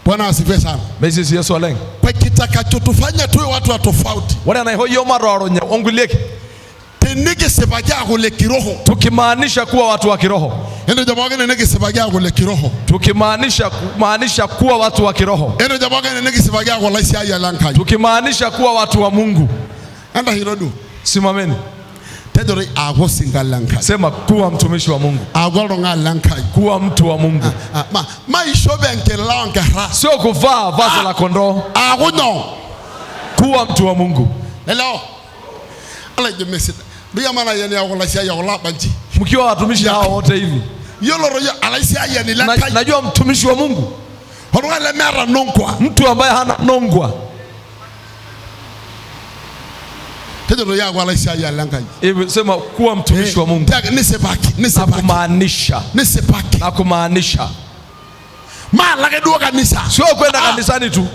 Bwana asifiwe sana. Mesi Yesu aleng. Kwa kitakachotufanya tuwe watu wa tofauti. Wale anahoyo maroronya onguleke. Tenige sebagia kule kiroho. Tukimaanisha kuwa watu wa kiroho. Endo jamaa gani nige sebagia kule kiroho. Tukimaanisha kuwa watu wa kiroho. Endo jamaa gani nige sebagia kwa laisi ya lankai. Tukimaanisha kuwa watu wa Mungu. Enda hirodu. Simameni. Tedori ago singa lankai. Sema kuwa mtumishi wa Mungu. Ago longa lankai. Kuwa mtu wa Mungu. Maishobe nkelanga ra. Sio kuvaa vazi la kondoo. Ago no. Kuwa mtu wa Mungu. Hello. Ala jemesi. Bia mana yeni ya wala sia ya wala banji. Mkiwa watumishi hao wote hivi. Yolo roya ala sia ya ni lankai. Najua mtumishi wa Mungu. Honwa le mera nongwa. Mtu ambaye hana nongwa. Tedoro ya wala sia ya lankai. Hivi sema kuwa mtumishi wa Mungu. Nisebaki. Na kumaanisha. Lage duwa kanisa. Sio kwenda kanisani tu.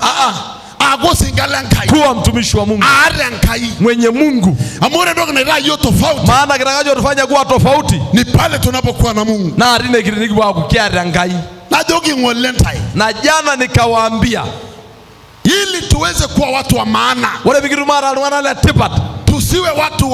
Ago singa lankai. Kuwa mtumishi wa Mungu. Lankai. Mwenye Mungu. Amore doga na hiyo tofauti. Maana kitakacho tufanya kuwa tofauti ni pale tunapokuwa na Mungu. Na arine kiriniki wa kukia ngai. Na jogi ngolentai. Na jana nikawaambia ili tuweze kuwa watu wa maana. Wale bikiru mara alwana la tipat. Tusiwe watu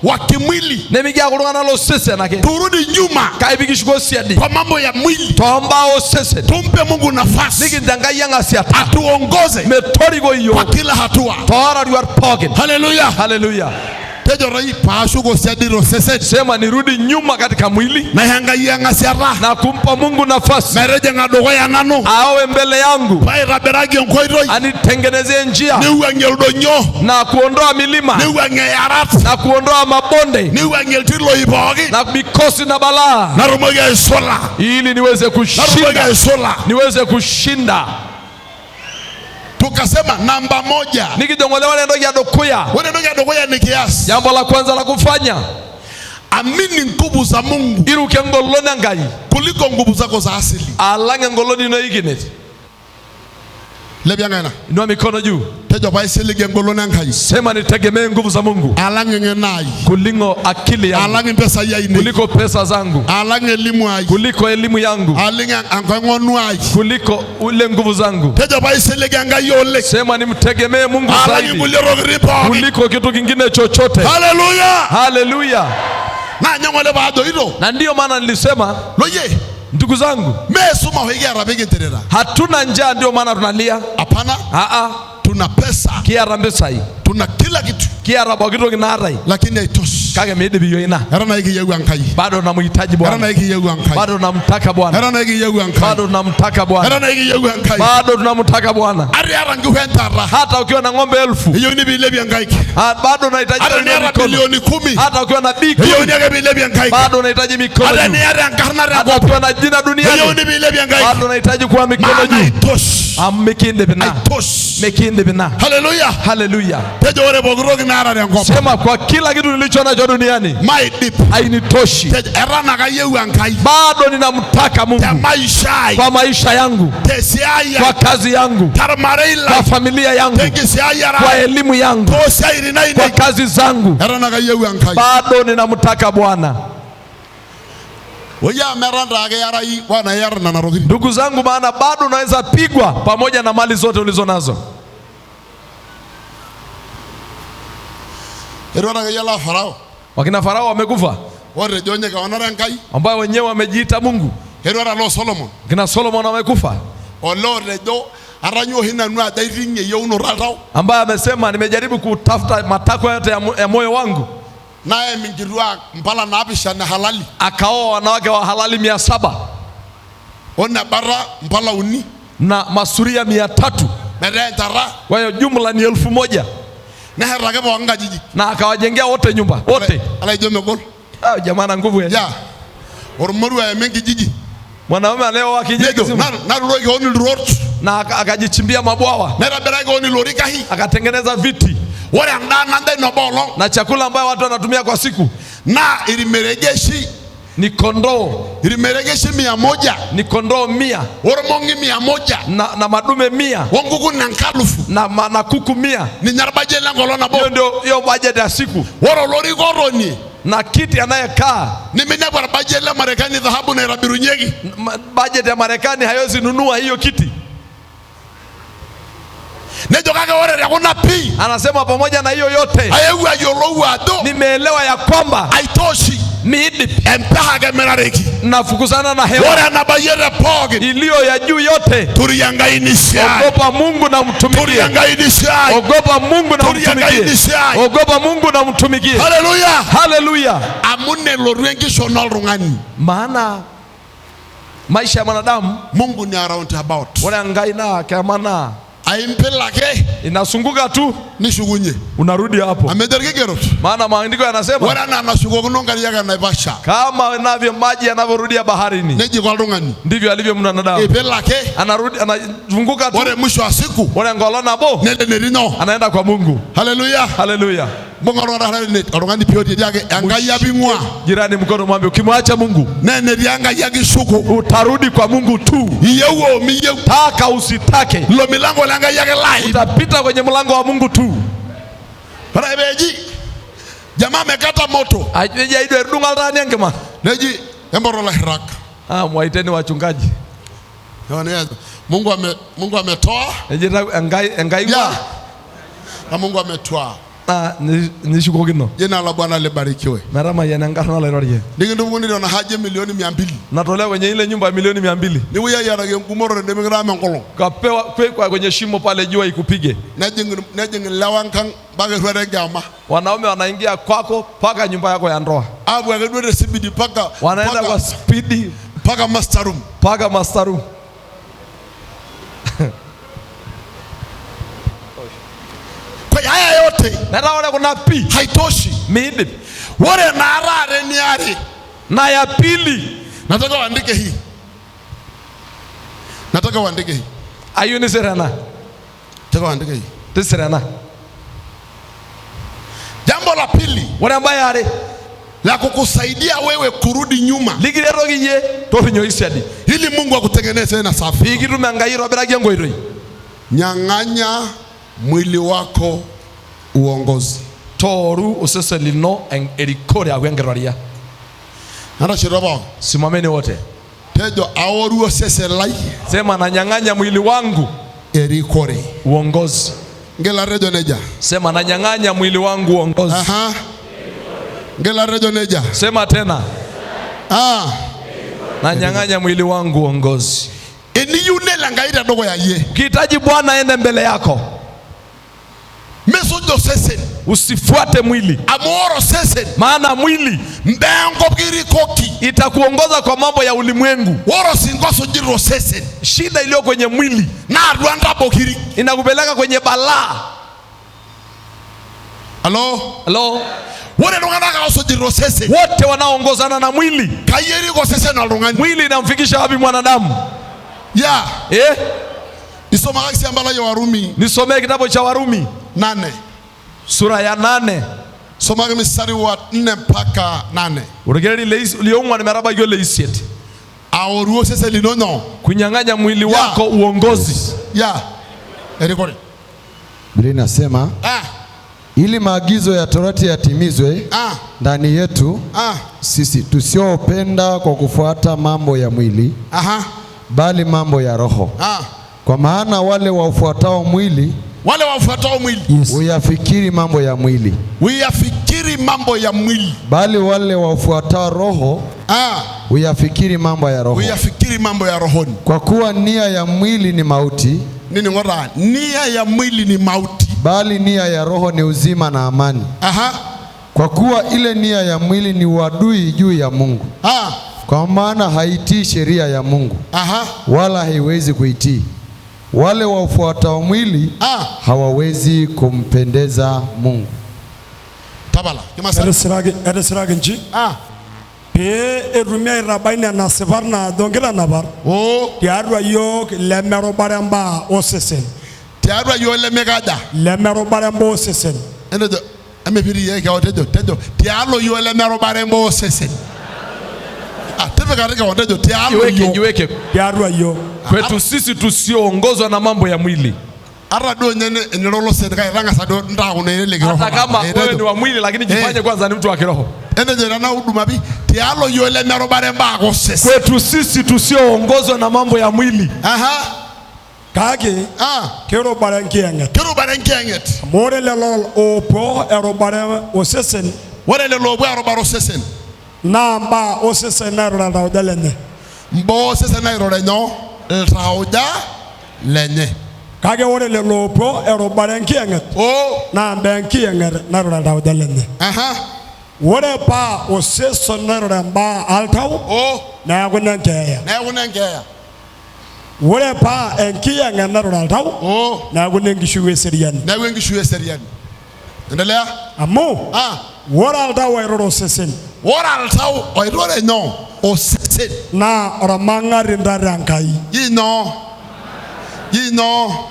wa kimwili. Nemigia kulwana lo sese nake. Turudi nyuma. Kaibikishuko siadi. Kwa mambo ya mwili. Tomba o sese. Tumpe Mungu nafasi. Niki ndangai yanga siata. Atuongoze. Metori go iyo. Kwa kila hatua. Tora you are pocket. Hallelujah. Hallelujah. Tejo rai paashugo siadiro sese. Sema nirudi nyuma katika mwili. Na hangai yanga siara. Na kumpa Mungu nafasi. Mereje ngadogo ya nanu. Awe mbele yangu. Pai raberagi onkoiroi. Anitengenezee njia. Niwe ngeldonyo. Na kuondoa milima. Niwe ngeyarat. Na kuondoa mabonde. Niwe ngeltilo ibogi. Na mikosi na balaa. Na rumoga isola. Ili niweze kushinda. Na rumoga isola. Niweze kushinda. Tukasema namba 1. Nikidongolewa nendo ya dokuya. Wewe ndio ya dokuya ni kiasi. Jambo la kwanza la kufanya. Amini nguvu za Mungu. Iruke ngoloni ngai. Kuliko nguvu zako za asili. Alange ngoloni no iginet. Lebya ngana. Inua mikono juu. Tejo bai selige ngoloni ngai. Sema nitegemee nguvu za Mungu. Alange ngenai. Kulingo akili yangu. Alange pesa ya ini. Kuliko pesa zangu. Alange elimu ai. Kuliko elimu yangu. Alinge angangonu ai. Kuliko ule nguvu zangu. Tejo bai selige ngai yole. Sema nimtegemee Mungu zaidi. Alange mulero gripo. Kuliko kitu kingine chochote. Hallelujah. Hallelujah. Na nyongole bado hilo. Na ndio maana nilisema loye ndugu zangu, mesuma hoiga rabege nterera. Hatuna njaa ndio maana tunalia. Hapana. Tuna pesa. Kiarambe sai. Tuna kila kitu. Kiarabo kitu kinarai. Lakini haitoshi. Kage mede biyo ina. Herana hiki yegu ankai. Bado namhitaji Bwana. Herana hiki yegu ankai. Bado namtaka Bwana. Herana hiki yegu ankai. Bado namtaka Bwana. Herana hiki yegu ankai. Bado tunamtaka Bwana. Ari arangi huentara. Hata ukiwa na ng'ombe 1000. Hiyo ni bilebi ankai. Bado unahitaji milioni 10. Hata ukiwa na biki. Hiyo ni bilebi ankai. Bado unahitaji mikono juu. Hata ukiwa na jina duniani. Hiyo ni bilebi ankai. Bado unahitaji kuwa mikono juu. Haitoshi. Mekinde bina. Haitoshi. Mekinde bina. Hallelujah. Hallelujah. Tejo ore bogorogi na ara yango. Sema kwa kila kitu nilicho nacho duniani. My deep. Hainitoshi. Erana kayeu ankai. Bado ninamtaka Mungu. Kwa maisha yangu. Kwa kazi yangu. Kwa familia yangu. Kwa elimu yangu. Kwa kazi zangu. Erana kayeu ankai. Bado ninamtaka Bwana. Ndugu zangu, maana bado unaweza pigwa pamoja na mali zote ulizo nazo. Wakina Farao wamekufa, ambao wenyewe wamejiita Mungu. Kina Solomon wamekufa, ambaye amesema nimejaribu kutafuta matakwa yote ya moyo wangu. Naye mingirua mpala naabisha na halali. Akaoa wanawake wa halali 700. Ona bara mpala uni. Na masuria 300. Kwa hiyo jumla ni 1000. Na akawajengea wote nyumba. Wote. Jamaa na nguvu ya. Orumuru ya mengi jiji. Mwanaume leo akijiji. Na akajichimbia mabwawa. Akatengeneza viti. Na chakula ambayo watu wanatumia kwa siku. Na ilimeregeshi ni kondoo. Ilimeregeshi 100. Ni kondoo 100. Oromongi 100. Na madume 100. Wanguku na nkalufu. Na kuku 100. Ni nyarbaje lango lona bo. Hiyo budget ya siku. Lori goroni. Na kiti anayekaa. Ni minabara budget la Marekani dhahabu na irabirunyegi. Budget ya Marekani haiwezi nunua hiyo kiti. Anasema pamoja na hiyo yote nimeelewa ya kwamba nafukuzana na hewa iliyo ya juu yote. Ogopa Mungu na mtumikie. Ogopa Mungu na mtumikie. Ogopa Mungu na mtumikie. Hallelujah. Hallelujah. Maana maisha ya mwanadamu Mungu ni around about. Wanaangaina kama aimpelake inasunguka tu nishugunye unarudi hapo. Maana maandiko yanasema kama navyo maji yanavyorudia baharini ndivyo alivyo mwanadamu. Anarudi anazunguka tu. Mwisho wa siku anaenda kwa Mungu. Hallelujah. Hallelujah. Jirani mkono mwambie ukimwacha Mungu utarudi kwa Mungu tu. Taka usitake utapita kwenye mlango wa Mungu tu. Jamaa amekata moto. Mwaiteni wachungaji. Mungu ametoa. Na Mungu ametoa. Nishukogino. Jina la Bwana libarikiwe. Marama yanangana la roje. Ningindu Mungu ndio na haja milioni 200. Natolea kwenye ile nyumba milioni 200. Ni wewe yarage ngumoro ndemegrame ngolo. Kapewa kwa kwenye shimo pale jua ikupige. Najeng lawankang baga rwere gama. Wanaume wanaingia kwako paka nyumba yako ya ndoa. Abu akadwere sibidi paka. Wanaenda kwa speedy paka master room. Paka master room. Haya yote nataona kuna pi haitoshi midi wale narare niari na ya pili. Nataka uandike hii. Ayo ni serena. Nataka uandike hii. Serena. Jambo la pili wale ambaye la kukusaidia wewe kurudi nyuma ligirerogiye torinyo isiadi ili Mungu akutengeneze na safi. Igirumangairo beragia ngoiroi. Nyang'anya mwili wako uongozi. Toru useselino erikore agwengeroria. Hata shiraba. Simameni wote. Tejo aoru useselai. Sema nanyang'anya mwili wangu erikore uongozi. Ngela rejo neja. Sema nanyang'anya mwili wangu uongozi. Aha. Ngela rejo neja. Sema tena. Nanyang'anya mwili wangu uongozi. Ukihitaji Bwana aende mbele yako, usifuate mwili. Maana mwili itakuongoza kwa mambo ya ulimwengu. Shida iliyo kwenye mwili inakupeleka kwenye balaa. Hello? Wote wanaongozana na mwili. Mwili inamfikisha wapi mwanadamu? Nisomee kitabu cha Warumi 8. Sura ya 8. Soma mstari wa 4 mpaka 8. Urugeri liongwa ni maraba yole isieti. Aoruo sese linono. Kunyang'anya mwili wako uongozi. Erikore. Biblia inasema ili maagizo ya Torati yatimizwe ndani yetu sisi tusiopenda kwa kufuata mambo ya mwili bali mambo ya roho. Kwa maana wale wafuatao mwili huyafikiri mambo ya mwili. Bali wale wafuatao roho huyafikiri mambo ya roho. Kwa kuwa nia ya mwili ni mauti. Nini ngora? Nia ya mwili ni mauti. Bali nia ya roho ni uzima na amani. Kwa kuwa ile nia ya mwili ni uadui juu ya Mungu. Kwa maana haitii sheria ya Mungu. Wala haiwezi kuitii. Wale wafuatao mwili hawawezi kumpendeza Mungu. Tabala. Eresirage nchi. Pe erumia irabaini na sevarna dongela nabar. Tiarwa yok lemero baramba osesen. Tiarwa yo lemegada. Lemero baramba osesen. Endo amepiri yake watejo tejo. Tiarlo yo lemero baramba osesen. Jiweke. Kwetu sisi tusioongozwa na mambo ya mwili. Hata kama wewe ni wa mwili lakini jifanye kwanza ni mtu wa kiroho. Kwetu sisi tusioongozwa na mambo ya mwili. kake kerubare nkiyeng'et more lelo opo erubare osesen ore lelo opo erubare osesen na mbaa osesen nairura iltauja lenye mbaa osesen nairura nyoo iltauja lenye kake ore lelo opo erubare nkiyeng'et na mbaa enkiyeng'et nairura iltauja lenye ore paa osesen nairura mbaa altau neeku nenkeeya ore paa enkiyeng'et nairura altau neeku nenkishui eseriani endelea amu ore altau oirura osesen ore altau oirura nyoo osesen naa ormang'arinda tenkai yino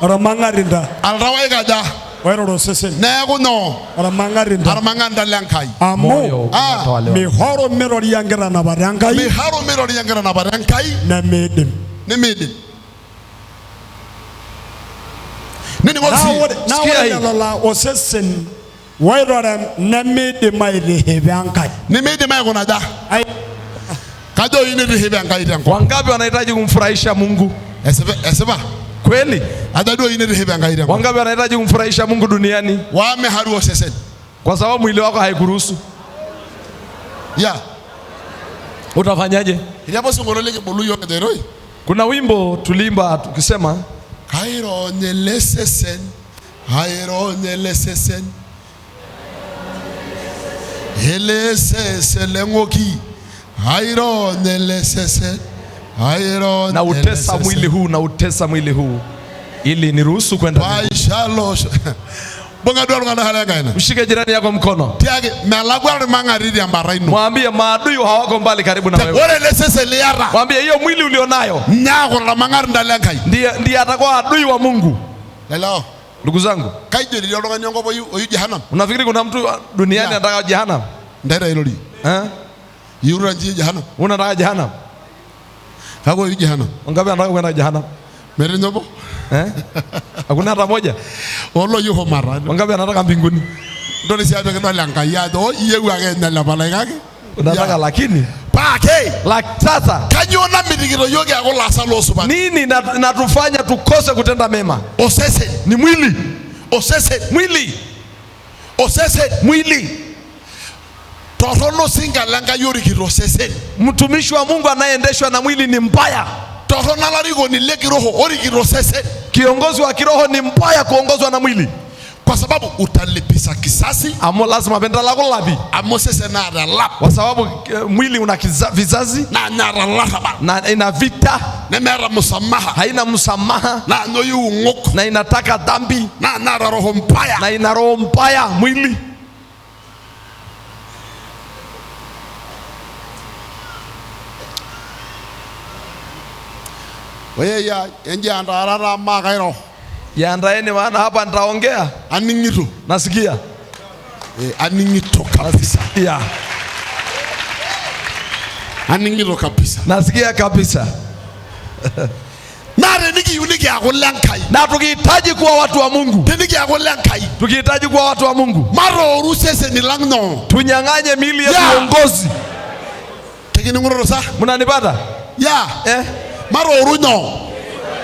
ormang'arinda altau oikaja oirura osesen neeku nyoo ormang'arinda lenkai amu mihoro mirori enkitanapata enkai nemeidim naa ore lelo laa osesen oirura nemeidim aitiship enkai nemeidim aikunaja kajo initiship enkai tenkop. Wangapi wanahitaji kumfurahisha Mungu? Esipa kweli? Adado initiship enkai tenkop. Wangapi wanahitaji kumfurahisha Mungu duniani? Wameharu osesen kwa sababu mwili wako haikuruhusu. Utafanyaje? Kuna wimbo tulimba tukisema haironyele sesen ele sese lengoki haironyele sesen na utesa mwili huu ili niruhusu kwenda mbinguni. Bonga dua ngana halenga ina. Mshike jirani yako mkono. Tiage melagwa mang'aridi ambaraino. Mwambie maadui hawako mbali karibu na wewe. Ore lesese liara. Mwambie hiyo mwili ulionayo nyako la mang'ari ndalenga. Ndiye atakuwa adui wa Mungu. Lelo. Ndugu zangu, kaije ndio ndo nganyongo boyu oyu jehanamu. Unafikiri kuna mtu duniani anataka jehanamu? Ndaira iloli. Yura nje jehanamu. Unataka jehanamu? Hapo oyu jehanamu. Wangapi anataka kwenda jehanamu? Mere nyobo. Hakuna hata moja. Olo yuho mara. Wangapi anataka mbinguni? Ndio si abe kana langa yado yewu agenda la balaga. Unataka lakini pake sasa kanyona midigiro yoge akola salo suba. Nini natufanya tukose kutenda mema? Osese ni mwili. Mwili. Torono singa langa yori kirosese. Mtumishi wa Mungu anayeendeshwa na mwili ni mbaya. Torono larigo ni leki roho ori kirosese. Kiongozi wa kiroho ni mbaya kuongozwa na mwili. Kwa sababu utalipisa kisasi. Amo lazima benda lako labi. Amo sese na ralap. Kwa sababu mwili una vizazi. Na ralapa. Na ina vita. Na mera musamaha. Haina musamaha. Na noyu ngoko. Na inataka dhambi. Na roho mbaya. Na ina roho mbaya mwili. Wewe ya enje andarara magairo. Yaandaeni maana hapa nitaongea. Aningito. Nasikia. Aningito kabisa. Aningito kabisa. Nasikia kabisa. Nare niki uniki akolankai. Na tukihitaji kuwa watu wa Mungu. Niki akolankai. Tukihitaji kuwa watu wa Mungu. Maro rusese ni langno. Tunyang'anye mili ya uongozi. Tekini ngoro sa. Mnanipata? Maro runo.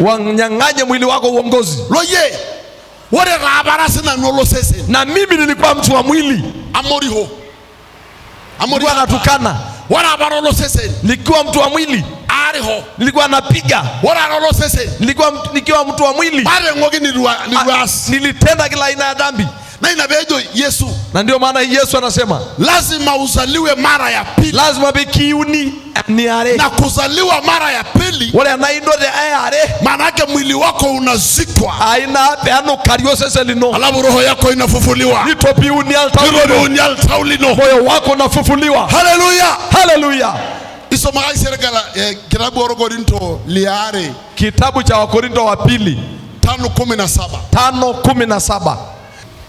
Wanyang'anye mwili wako uongozi. Loye. Wore rabarasi na nolo sese. Na mimi nilikuwa mtu wa mwili. Amoriho. Amoriho anatukana. Wara barolo sese. Nilikuwa mtu wa mwili. Ariho. Nilikuwa napiga. Wara rolo sese. Nikiwa mtu wa mwili. Bare ngogi niruas. Nilitenda kila aina ya dhambi. Na inabejo Yesu. Na ndio maana Yesu anasema lazima uzaliwe mara ya pili. Lazima bekiuni niare. Na kuzaliwa mara ya pili. Wale anaindo de ayare. Manake mwili wako unazikwa. Aina peano kario sese lino. Alafu roho yako inafufuliwa. Nitopi unial taulino. Moyo wako unafufuliwa. Haleluya. Isoma serikala kitabu wa Korinto liare. Kitabu cha Wakorinto wa pili 5:17.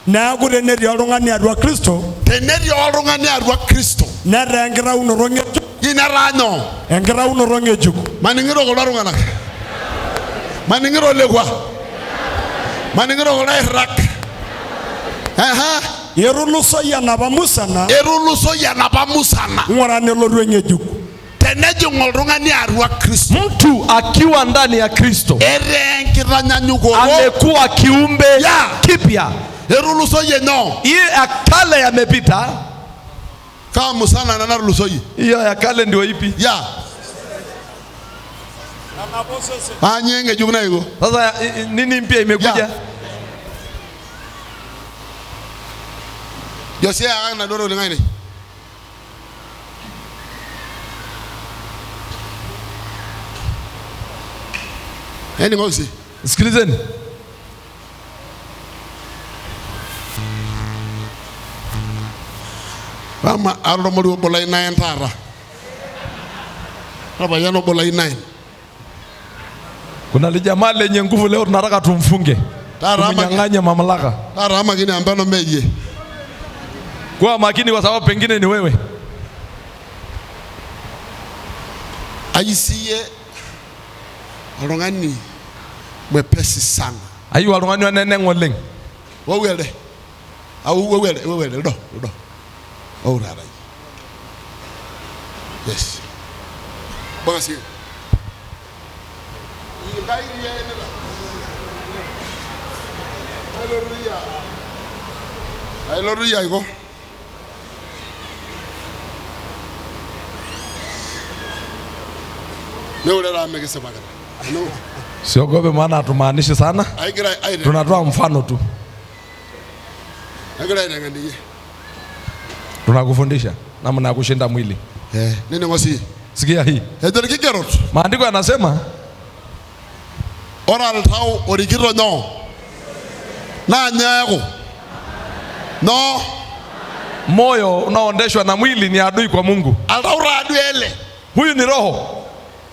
Na kureneri oltung'ani atua Kristo. Teneri oltung'ani atua Kristo. Netaa enkitaunoto ng'ejuk. Inaranyo. Enkitaunoto ng'ejuk. Maningiro kulo tung'anak. Maningiro lekwa. Maningiro kulo irrak. Eruluso ya napa musana. Ng'ura nelotu eng'ejuk. Mtu akiwa ndani ya Kristo amekuwa kiumbe kipya. Ile ya kale yamepita. Kama sana na narulusoyi. Hiyo ya kale ndio ipi? Anyenge juguna hiyo. Sasa nini mpya imekuja? Josia ana doro lingaini. Ngosi. Sikilizeni. Mama aromori bolai 9 tara. Baba yano bolai 9. Kuna lijamaa lenye nguvu leo tunataka tumfunge. Tumnyang'anye mamlaka. Tara makini ambano meje. Kwa makini kwa sababu pengine ni wewe. Ayisiye alongani mwepesi sana. Ayu alongani wanene ngoleng. Wawele. Au wawele do. Oh rara. Yes. Basi. Hallelujah iko. Siogope maana hatumaanishi sana. Tunatoa mfano tu. Tunakufundisha namna ya kushinda mwili. Nini ngosi? Sikia hii. Maandiko yanasema oral tau orikiro no. Na nyago. No. Moyo unaoondeshwa na mwili ni adui kwa Mungu. Altaura aduele. Huyu ni roho.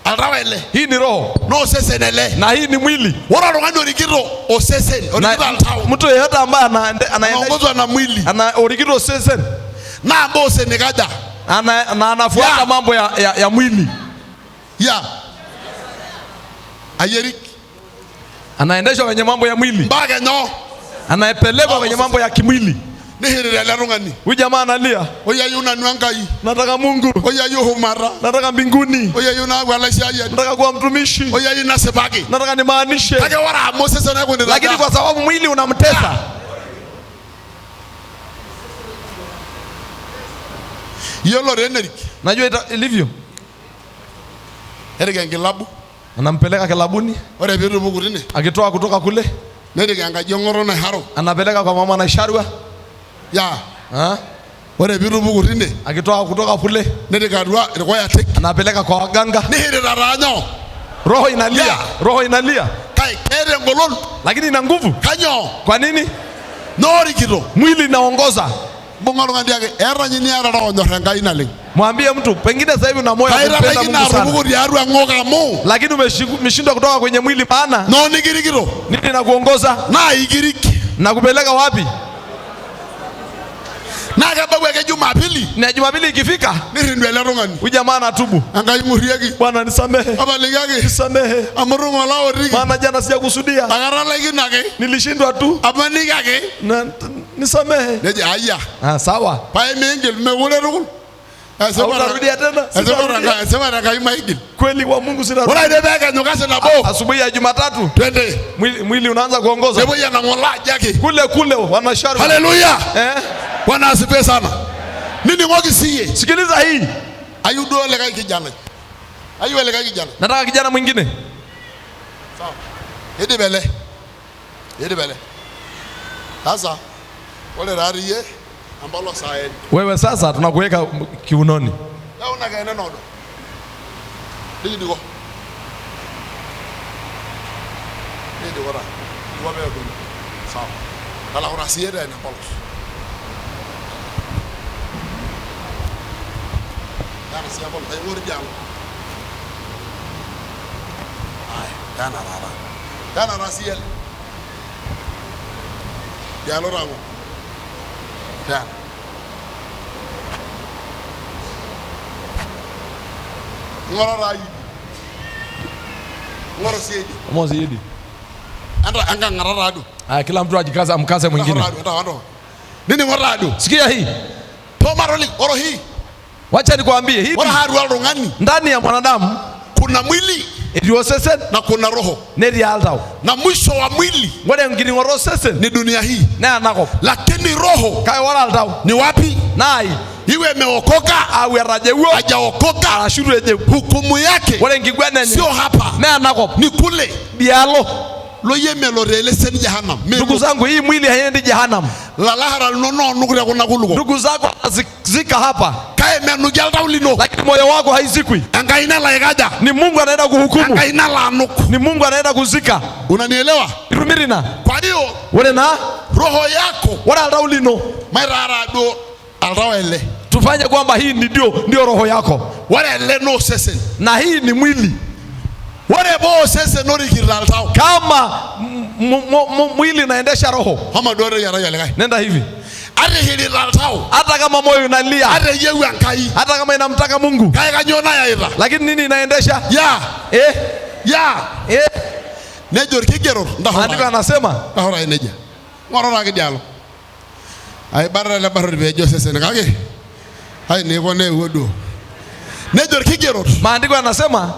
Altawele. Hii ni roho. No sesenele. Na hii ni mwili. Wala rongani orikiro osesen. Orikiro altau. Mtu yeyote ambaye anaongozwa na mwili. Ana orikiro sesen. Na ambao senekaja. Anafuata mambo ya mwili. Ayerik. Anaendeshwa kwenye mambo ya mwili. Mbaga no. Anaepelekwa kwenye mambo ya kimwili. Huyu jamaa analia. Nataka Mungu. Nataka mbinguni. Nataka kuwa mtumishi. Nataka nimaanishe. Lakini kwa sababu mwili unamtesa. Najua ilivyo. Anampeleka kilabuni. Akitoa kutoka kule. Anapeleka kwa mama na Sharwa. Akitoa kutoka kule. Anapeleka kwa waganga. Roho inalia. Roho inalia. Lakini ina nguvu. Kwa nini? Mwili inaongoza. Mwambie mtu pengine sasa hivi una moyo wa kupenda Mungu sana. Lakini umeshindwa kutoka kwenye mwili maana. Nini inakuongoza? Na kupeleka wapi? Na Jumapili ikifika, huyu jamaa anatubu. Bwana nisamehe. Nisamehe. Maana jana sijakusudia. Nilishindwa tu. Nisamehe. Sawa. Utarudia tena. Kweli wa Mungu sina. Asubuhi ya Jumatatu. Mwili unaanza kuongoza. Kule wanashauri. Haleluya. Bwana asifiwe sana. Nini ngoki siye? Sikiliza hii. Ayudo ile kai kijana. Ayu ile kai kijana. Nataka kijana mwingine. Sawa. Yedi bele. Sasa wale rariye ambalo sae. Wewe sasa tunakuweka kiunoni. Leo unakaenda nodo. Ndio. Sawa. Kala urasiye na ambalo. Siapa yang tahu dia? Dana rasiel. Dia lorang. Dan. Ngora siedi. Siedi. Anga ngararadu. Kila mtu ajikaza amkaze mwingine. Nini ngararadu? Sikia hii. Tomaroli oro hii. Wacha nikwambie hivi, ndani ya mwanadamu kuna mwili na kuna roho. Na mwisho wa mwili ni dunia hii. Lakini roho ni wapi? Iwe imeokoka hajaokoka, hukumu yake sio hapa, ni kule. Ndugu zangu, hii mwili haiendi jehanamu. Ndugu zako zika hapa, lakini moyo wako haizikwi. Ni Mungu anaenda kuhukumu, ni Mungu anaenda kuzika. Unanielewa? Kwa hiyo roho yako tufanye kwamba hii ndio roho yako, na hii ni mwili. Kama mwili naendesha roho, nenda hivi. Hata kama moyo unalia, hata kama inamtaka Mungu, lakini nini inaendesha? Andiko anasema maandiko yanasema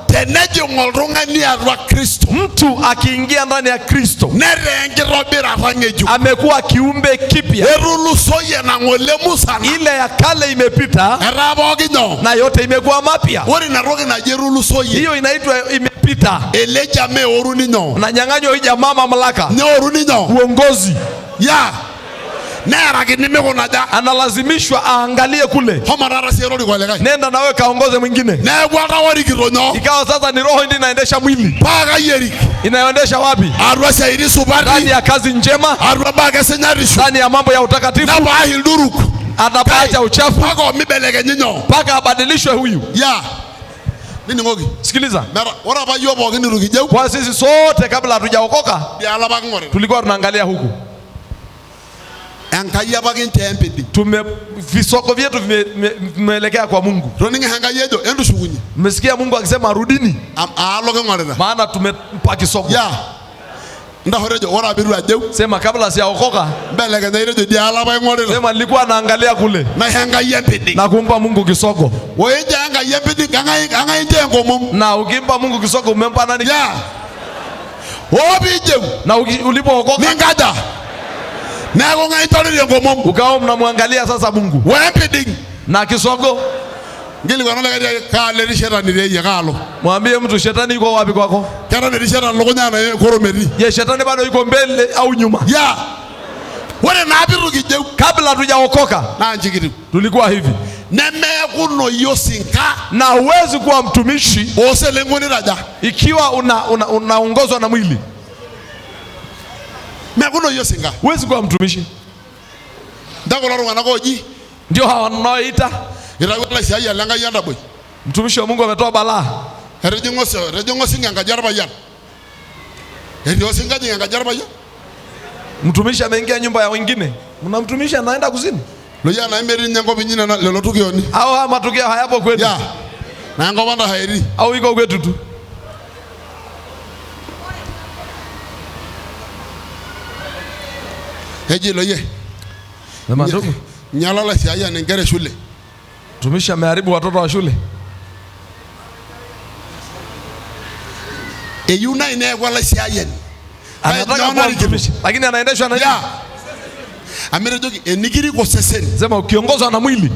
mtu akiingia ndani ya Kristo amekuwa kiumbe kipya, ile ya kale imepita na yote imekuwa mapya. Hiyo inaitwa imepita. Na nyang'anyo hii jamaa mamlaka, uongozi, analazimishwa aangalie kule. Nenda nawe kaongoze mwingine. Ikawa sasa ni roho ndiyo inaendesha mwili. Inaendesha wapi? Ndani ya kazi njema, ndani ya mambo ya utakatifu, atapaacha uchafu mpaka abadilishwe huyu. Sikiliza, kwa sisi sote kabla hatujaokoka tulikuwa tunaangalia huku. Visoko vyetu vimeelekea kwa Mungu. Mmesikia Mungu akisema rudini, maana tumempa kisoko. Sema kabla sijaokoka, sema nilikuwa naangalia kule na kumpa Mungu kisoko. Na ukimpa Mungu kisoko umempa nani? Na ulipookoka ukawa mnamwangalia sasa Mungu na kisogo. Mwambie mtu, shetani yuko wapi kwako? Je, shetani bado yuko mbele au nyuma? Kabla hatujaokoka tulikuwa hivi. Na huwezi kuwa mtumishi ikiwa unaongozwa na mwili. Huwezi kuwa mtumishi. Ndio hawa wanaoita mtumishi wa Mungu ametoa balaa. Mtumishi ameingia nyumba ya wengine, mnamtumishi anaenda kuzini. Au matukio hayapo kwetu? Au iko kwetu tu? Mtumishi ameharibu watoto wa shule. Anataka kuwa mtumishi, lakini anaendeshwa na nini? Sema ukiongozwa na mwili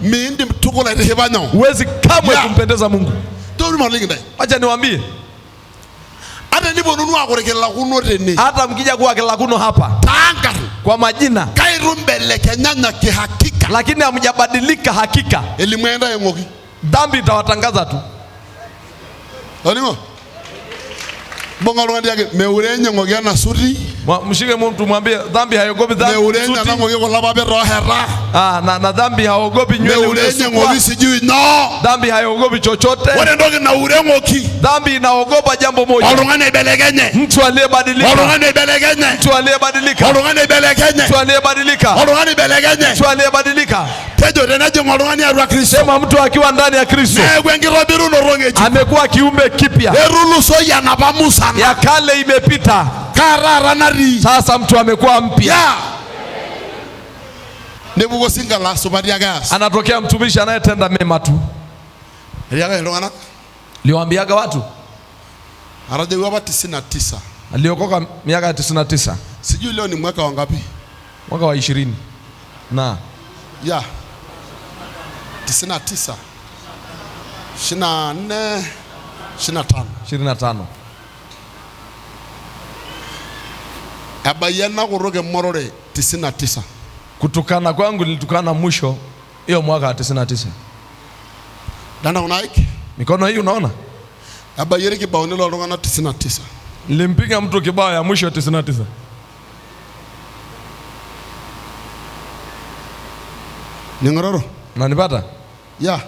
huwezi kamwe kumpendeza Mungu. Acha niwaambie, hata mkija kuwa kilakuno hapa kwa majina, lakini hamjabadilika hakika, dhambi itawatangaza tu. Mshike mtu mwambie dhambi haiogopi dhambi. Na dhambi haogopi nywele. Dhambi haiogopi chochote. Dhambi inaogopa jambo moja. Mtu aliyebadilika. Mtu aliyebadilika. Mtu aliyebadilika. Mtu aliyebadilika. Sema mtu akiwa ndani ya Kristo amekuwa kiumbe kipya. Ya kale imepita, sasa mtu amekuwa mpya. Anatokea mtumishi anayetenda mema tu. Liwaambiaga watu. Arajewa hapa 99. Aliokoka miaka 99. Sijui leo ni mwaka wangapi? Mwaka wa 20. Na. Ya. 99. 24. 25. Abayana kuroge morore 99. Kutukana kwangu nilitukana mwisho hiyo mwaka wa 99. Dana unaiki? Mikono hii unaona? Abayere kibao nilo rongana 99. Nilimpiga mtu kibao ya mwisho 99. Ningororo? Unanipata? Ya.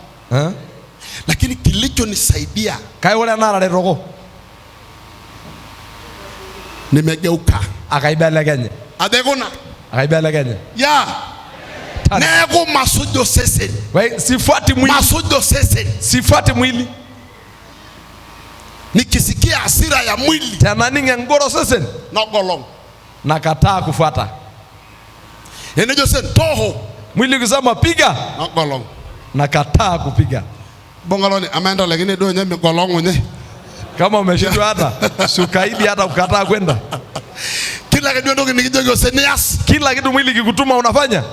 Lakini kilichonisaidia kai wale anara rogo. Nimegeuka. Akaibelekenye. Adegona. Akaibelekenye. Ya. Nego masujo sesen. Wewe sifuati mwili. Masujo sesen. Sifuati mwili. Nikisikia hasira ya mwili. Tena ninge ngoro sesen. Nogolong. Nakataa kufuata. Enejo sen toho. Mwili kusema piga. Nogolong. Nakataa kupiga. Bongaloni amenda lakini do nyame golongo nye. Kama umeshindwa hata sukaidi hata ukataa kwenda. Kila kitu ndio nikijogo senias. Kila kitu mwili kikutuma unafanya.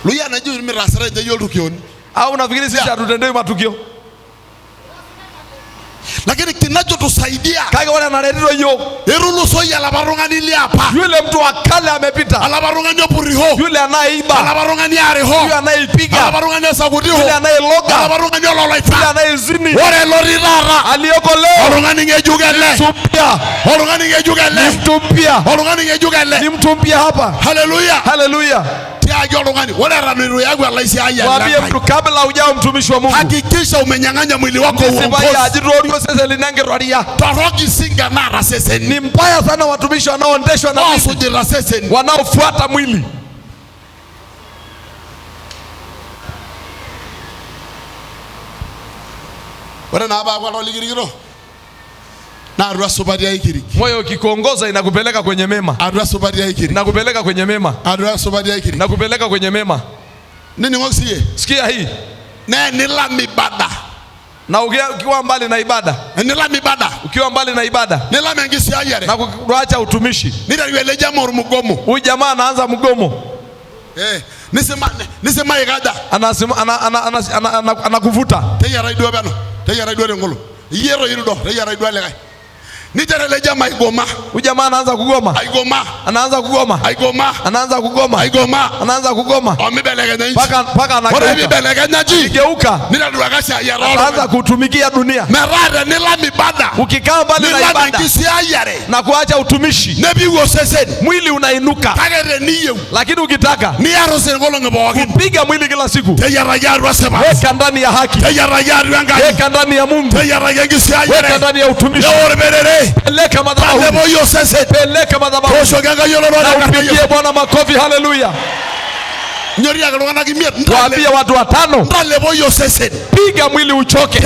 Luya anajua mimi rasara nje yolu kioni. Au unafikiri sisi hatutendei matukio? Lakini kinachotusaidia kage wale analetwa hiyo erulu soya la barungani liapa. Yule mtu wa kale amepita. Ala barungani opuriho. Yule anaiba. Ala barungani areho. Yule anaipiga. Ala barungani sagutiho. Yule anailoga. Ala barungani ololaita. Yule anaizini. Ore lori rara. Aliyoko leo. Barungani ngejugele. Mtumpia. Barungani ngejugele. Mtumpia. Barungani ngejugele. Ni mtumpia hapa. Hallelujah. Hallelujah. Tia barungani. Wale raniro yangu alaisi haya. Mwambie mtu kabla hujao mtumishi wa Mungu. Hakikisha umenyang'anya mwili wako uongozi. Toroki singa nara seseni. Ni mbaya sana watumishi wanaoendeshwa na mwili. Wanaofuata mwili. Wana na aba kwa loligirigiro. Na arua sobaria ikiri. Moyo ukikuongoza inakupeleka kwenye mema. Arua sobaria ikiri. Inakupeleka kwenye mema. Arua sobaria ikiri. Inakupeleka kwenye mema. Nini ngosie? Sikia hii. Na nila mibada. Na ukiwa mbali na ibada. Nila mibada. Ukiwa mbali na ibada. Nila mengisi ayare. Na kuacha utumishi. Nitaliweleja mgomo. Huyu jamaa anaanza mgomo. Nisema igada. Anakuvuta. Teya raidu bano. Teya raidu ngolo. Yero yirudo. Teya raidu legai. Nitaleja maigoma. Huyu jamaa anaanza kugoma. Aigoma. Anaanza kugoma. Aigoma. Anaanza kugoma. Aigoma. Anaanza kugoma. Omibeleganya nchi. Paka anageuka. Omibeleganya nchi. Geuka. Ninaduagasha ya roho. Anaanza kutumikia dunia. Merada nila mibada. Ukikaa mbali na ibada. Na kuacha utumishi. Nebi wo seseni. Mwili unainuka. Kagere niyo. Lakini ukitaka. Ni arose ngolo ngebogi. Kupiga mwili kila siku. Teya rajaru asema. Weka ndani ya haki. Teya rajaru anga. Weka ndani ya Mungu. Teya rajangi siya. Weka ndani ya utumishi. Peleka madhabahu. Peleka madhabahu. Na upigie Bwana makofi. Haleluya. Waambie watu watano. Piga mwili uchoke.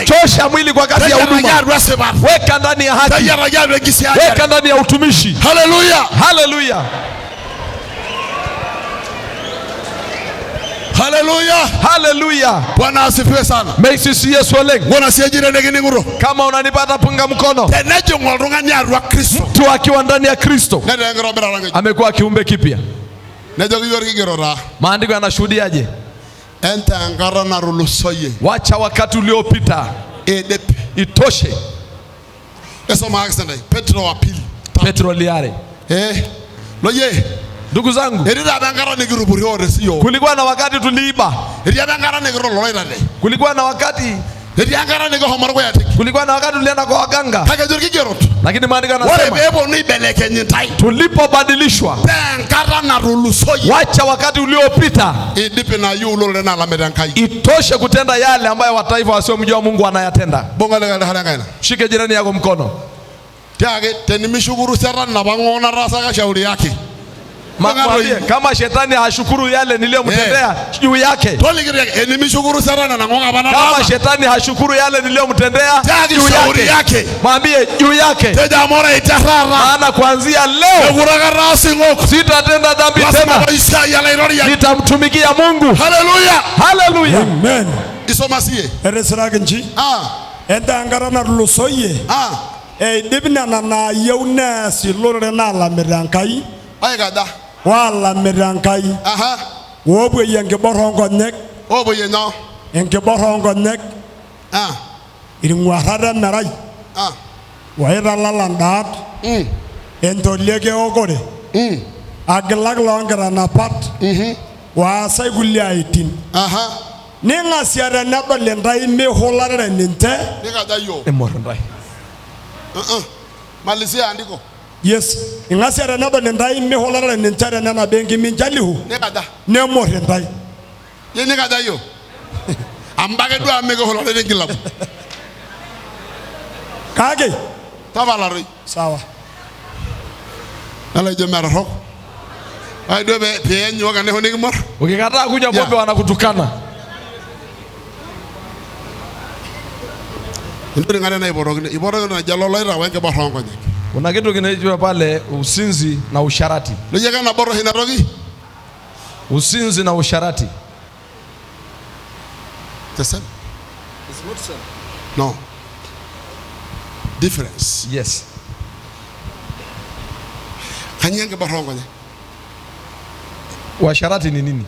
Chosha mwili kwa kazi ya huduma. Weka ndani ya haki. Weka ndani ya utumishi. Haleluya. Haleluya. Haleluya. Haleluya. Bwana asifiwe sana. Meisisi Yesu oleng. Bwana sijire negeni nguro. Kama unanipata punga mkono. Tenejo ngolunga nyarwa Kristo. Mtu akiwa ndani ya Kristo. Amekuwa kiumbe kipya. Nejo kiyorgi gerora. Maandiko yanashuhudiaje? Enta angara na rulusoye. Wacha wakati uliopita. Edepe. Itoshe. Eso maaksende. Petro wa pili. Petro liare. Loye. Ndugu zangu, kulikuwa na wakati tuliiba. Kulikuwa na wakati tulienda kwa waganga. Lakini maandiko yanasema tulipobadilishwa, wacha wakati uliopita itoshe kutenda yale ambayo wataifa wasiomjua Mungu anayatenda. Shike jirani yako mkono. Mwambie kama shetani hashukuru yale niliyomtendea juu yake. Kama shetani hashukuru yale niliyomtendea juu yake, mwambie juu yake. Maana kuanzia leo sitatenda dhambi tena, nitamtumikia Mungu. Haleluya. Haleluya. Amen. Isomasie. Eresragenji. Endangara na lusoye. Dibina na yeuna si lore na la mirankai. Ay gada. Wala mirankai. Wobo yenge borongo nek. Wobo yeno. Yenge borongo nek. Iringwahara narai. Waira lalandat. Entolege ogore. Aglag longera na pat. Wa sai gulia itin. Ninga siara na balendai me holare ninte. Ninga dayo. Emorondai. Malisia andiko. Yes. Ninga siara na balendai me holare ninte na bengi minjalihu. Ninga da. Ne morendai. Ye ninga dayo. Ambage do amege holare ngilab. Kage. Tabalari. Sawa. Ala jemara hok. Ay dobe pien yoga ne honig mor. Ukikataa kuja pombe wanakutukana. Ndio ngana na iboro na jalolo ira wenge borongo nye. Kuna kitu kinaitwa pale usinzi na usharati. Lije kana boro hina rogi. Usinzi na usharati. The same. It's not same. No. Difference. Yes. Kanyenge borongo nye. Washarati ni nini?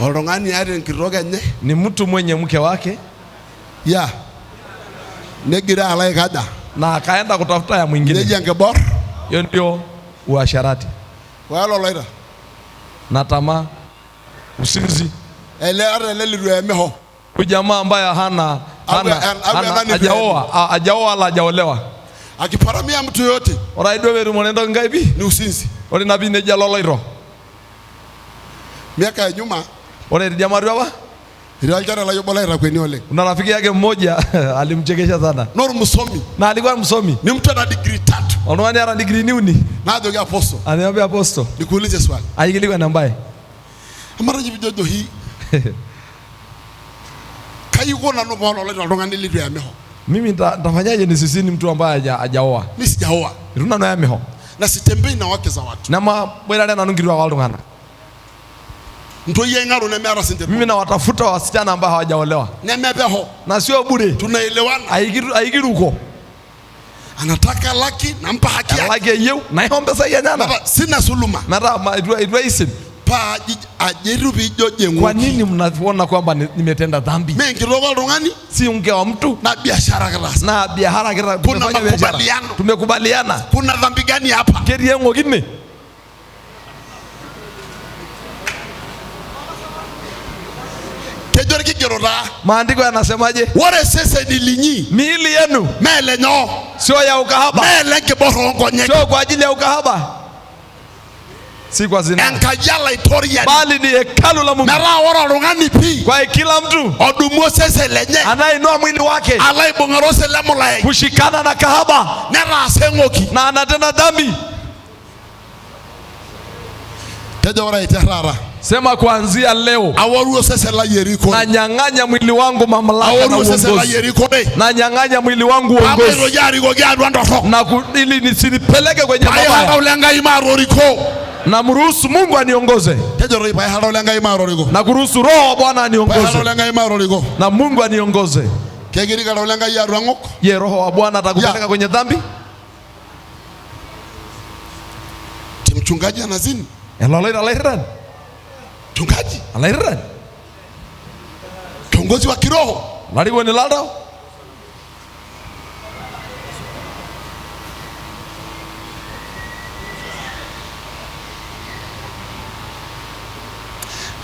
Orongani yare nkiroga nye. Ni mtu mwenye mke wake. Ya. Negira alai kada. Na akaenda kutafuta ya mwingine. Nejenge bor. Hiyo ndio uasharati. Walo laira. Na tamaa, usinzi. Ele liru emeho. Jamaa ambaye hana hajaoa wala hajaolewa. Akiparamia mtu yote. Oraido weru mwenendo ngaibi ni usinzi. Ore nabi ne jalolo iro. Miaka ya nyuma. Ore jamaa riwa. Ilialjara la yobola ira kweni ole. Una rafiki yake mmoja alimchekesha sana. Nor msomi. Na alikuwa msomi. Ni mtu ana degree 3. Onwani ana degree niuni. Na adoge apostle. Aniambia apostle. Nikuulize swali. Aigiliwa na mbaye. Amara jibijojo hii. Kayuko na nobono le ndongani liru ya meho. Mimi nitafanyaje nisisini mtu ambaye hajaoa? Mimi sijaoa. Iruna no ya meho. Na sitembei na wake za watu. Na mabwela na nungirwa wa ndungana. Mtu yengaro na mera sente. Mimi na watafuta wasichana ambao hawajaolewa. Nemebeho. Na sio bure. Tunaelewana. Aigiruko. Anataka laki nampa haki yake. Laki yeu na hiyo pesa yana. Baba sina suluma. Mara isim. Pa ajeru bijoje nguki. Kwa nini mnaona kwamba nimetenda dhambi? Mimi kirogo rungani? Si mke wa mtu. Na biashara grasa. Na biashara grasa. Tumefanya biashara. Tumekubaliana. Kuna dhambi gani hapa? Keri yangu gine. Maandiko yanasemaje? Wale sese nilinyi. Miili yenu. Mele nyo. Sio ya ukahaba. Mele kiborongo nyeke. Sio kwa ajili ya ukahaba. Si kwa zina. Enkajala itoria. Bali ni hekalu la Mungu. Mera wora rungani pi. Kwa kila mtu. Odumo sese lenye. Anainua mwili wake. Alai bongarose lemulai. Kushikana na kahaba. Nera asengoki. Na anatenda dhambi. Teja wara iterara. Sema kuanzia leo. Awaruo sese la Yeriko. Na nyang'anya mwili wangu mamlaka na uongozi. Awaruo sese la Yeriko. Na nyang'anya mwili wangu uongozi. Amero jari go gadu andoro. Na ili nisinipeleke kwenye mabaya. Haya ulenga imaro riko. Na mruhusu Mungu aniongoze. Teja ripa haya ulenga imaro riko. Na kuruhusu Roho wa Bwana aniongoze. Haya ulenga imaro riko. Na Mungu aniongoze. Kegiri kana ulenga ya rangoko. Je, Roho wa Bwana atakupeleka kwenye dhambi? Mchungaji anazini. Alairan. Mchungaji alairan. Kiongozi wa kiroho. Larigo ni lado.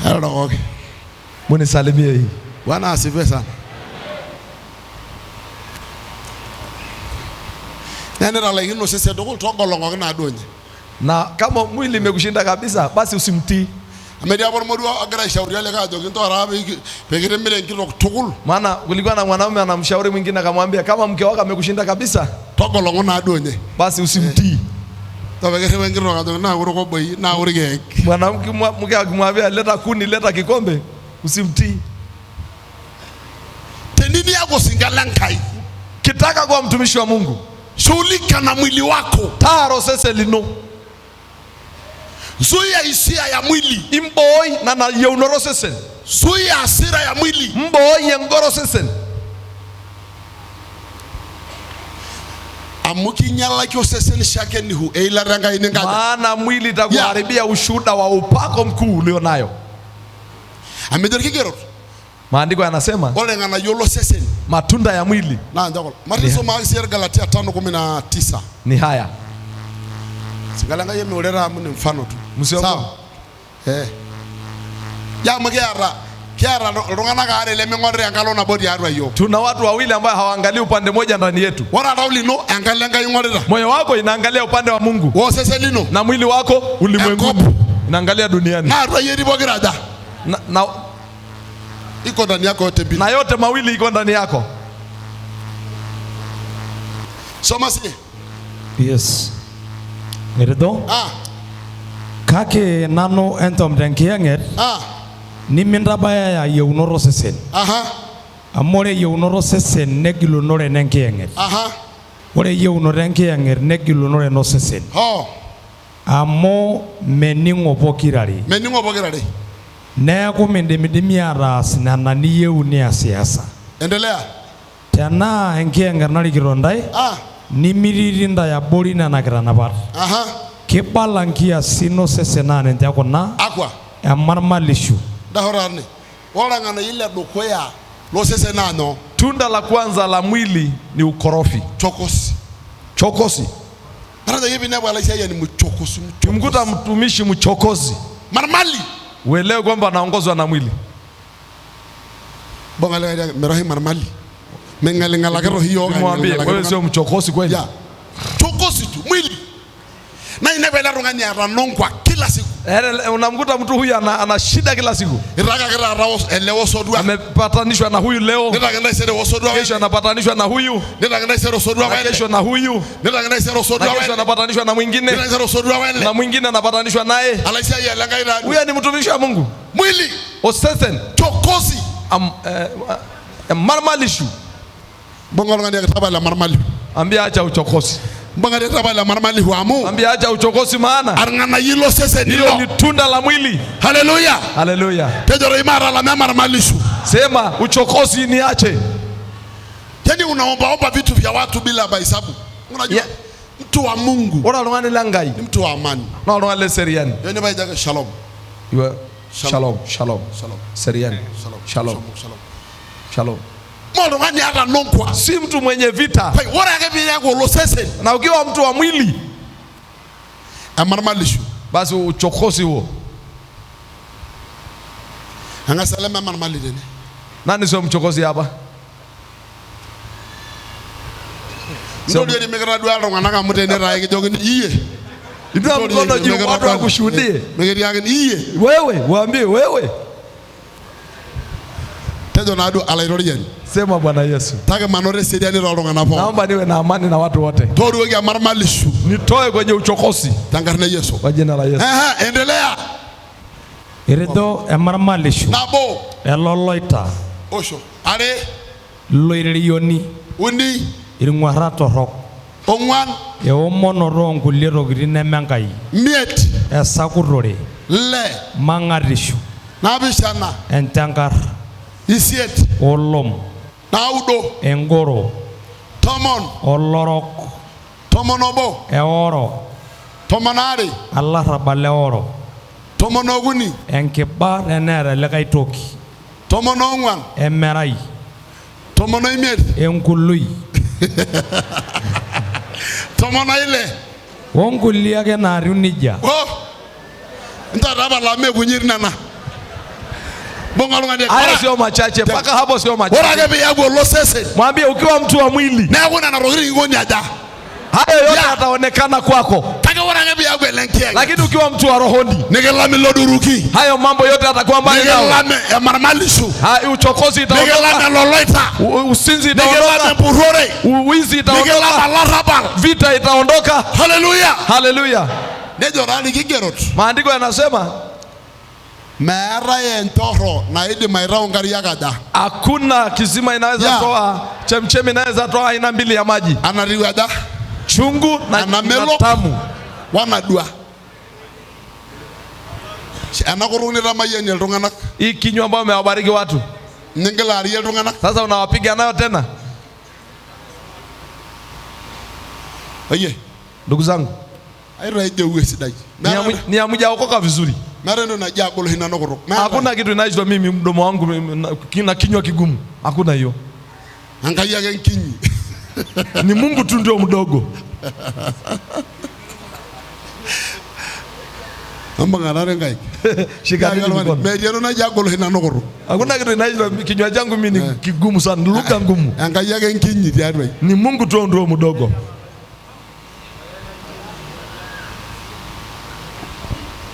Hello. Munisalimie hii. Bwana asifiwe sana. Nenda lakini sisi ndio togolongo na adonye. Na kama mwili imekushinda kabisa basi usimtii. Amedia bora mmoja agara shauri yale kajo kinto arabe pekere mire ngiro tukul. Maana kulikuwa na mwanaume anamshauri mwingine akamwambia kama mke wako amekushinda kabisa togolong'ona adonye basi usimtii. Mwanamke akimwambia leta kuni, leta kikombe, usimtii. Tenini yako singalankai. Kitaka kwa mtumishi wa Mungu, shughulika na mwili wako. Taro sese lino. Zuia hisia ya mwili. Imboi na yeunoro sese. Zuia hasira ya mwili. Mboi yengoro sese. Amuki nyala kyo sese ni shake ni hu. Eila ranga inengada. Maana mwili itakuharibia ushuhuda wa upako mkuu ulionayo. Amedori kigero. Maandiko yanasema ole ngana yolo sese matunda ya mwili. Na ndako. Mariso maasi Galatia 5:19. Ni haya. Singalanga yeme olera amune mfano tu. Sawa. Ya mgera kiara rongana gare le mengore angalo na bodi arwa yo. Tuna watu wawili ambao hawaangalii upande moja ndani yetu. Wala rauli no angalenga yongorera. Moyo wako inaangalia upande wa Mungu. Wo sese lino. Na mwili wako ulimwenguni. Inaangalia duniani. Na arwa yeri bogirada. Na iko ndani yako yote mbili. Na yote mawili iko ndani yako. Soma sije. Yes. Ngeredo? Kake nano entom denkianger. Nimindabaya ya yeunoro sesen. Amore yeunoro sesen negilunore nenkianger. Ore yeunoro nenkianger negilunore no sesen. Amo meningo pokirari. Meningo pokirari. Neeku mindimidimi ataas nena niyieu niasiasa. Endelea. Tenaa enkianger narikito ntae nimititi ntae abori nena kitanapat. Kibala nkiasin osesen naa ninche kuna emarmalishu. Dahorani. Wala ngana ile dukuya lo sesen nano. Tunda la kwanza la mwili ni ukorofi. Chokosi. Chokosi. Marada hivi nabo alaisia ni mchokosi. Kimkuta mtumishi mchokozi. Marmali. Uelewe kwamba anaongozwa na mwili. Bongale merahi marmali. Mengalengala kero hiyo. Mwambie wewe sio mchokozi kweli. Chokosi tu mwili. Na inabela rungani aranongwa kila siku. Unamkuta mtu huyu ana shida kila siku. Iraka kira raos elewo sodua. Amepatanishwa na huyu leo. Nitagenda sere osodua. Kesho anapatanishwa na huyu. Nitagenda sere osodua wale. Kesho na huyu. Nitagenda sere osodua wale. Kesho anapatanishwa na mwingine. Nitagenda sere osodua wale. Na mwingine anapatanishwa naye. Alaisia yalanga ila. Huyu ni mtumishi wa Mungu. Mwili. Osesen. Chokosi. Marmalishu. Bongolo ngani akataba la marmali. Ambia acha uchokozi. Mbangale taba la marmali huamu. Ambia acha uchokozi maana. Arngana yilo sese nilo. Hilo ni tunda la mwili. Haleluya. Haleluya. Tejoro imara la marmalishu. Sema uchokozi niache. Yani unaomba vitu vya watu bila mahesabu. Unajua mtu wa Mungu. Ora longani langai. Ni mtu wa amani. Na longani seriani. Yani baida shalom. Shalom. Seriani. Shalom. Modo ngani hata nonkwa. Si mtu mwenye vita. Hey, wora yake yako lo sese. Na ukiwa mtu wa mwili amarmalishu. Basi uchokozi huo. Anga salama marmali deni. Nani sio mchokozi hapa? Ndio ni megradual ngana mutene raige jogini iye. Ndio mkono juu watu wakushuhudie. Megeri yake iye. Wewe, waambie wewe. Tejo na adu alairoriani. Sema Bwana Yesu. Taka manore seriani roronga na po. Naomba niwe na amani na watu wote. Toru wege marmalishu. Nitoe kwenye uchokozi. Tangarne Yesu. Kwa jina la Yesu. Endelea. Irido emarmalishu. Nabo. Eloloita. Osho. Are. Loiriyoni. Undi. Iringwara torok. Ongwan. Eomonoro nkulie tokitin nemenkai. Miet. Esakurore. Le. Mangarishu. Nabishana. Enchankar. Isiet. Olom. Naudo. Engoro. Tomon. Olorok. Tomonobo. Eoro. Tomonari. Alarrabal eoro. Tomonoguni. Enkiba enera likae toki. Tomonongwan. Emerai. Tomonoimiet. Enkului. Tomonoile. Onkulie ake naariu nija. Ntaraba la megunyiri nana. Haya sio machache, mpaka hapo sio machache. Mwambie ukiwa mtu wa mwili, hayo yote yataonekana kwako. Lakini ukiwa mtu wa rohoni, hayo mambo yote yatakuwa mbali nawe. Uchokozi itaondoka, usinzi itaondoka, uwizi itaondoka, vita itaondoka. Haleluya, haleluya. Maandiko yanasema hakuna kisima inaweza toa, chemchemi inaweza toa aina mbili ya maji, chungu na tamu. Hii kinywa ambayo umewabariki watu, sasa unawapiga nayo tena. Ndugu zangu, ni hamjaokoka vizuri. Hakuna kitu inaitwa mimi mdomo wangu na kinywa kigumu. Hakuna hiyo. Ni Mungu tu ndio mdogo. Hakuna kitu inaitwa kinywa changu mimi ni kigumu sana, lugha ngumu. Ni Mungu tu ndio mdogo.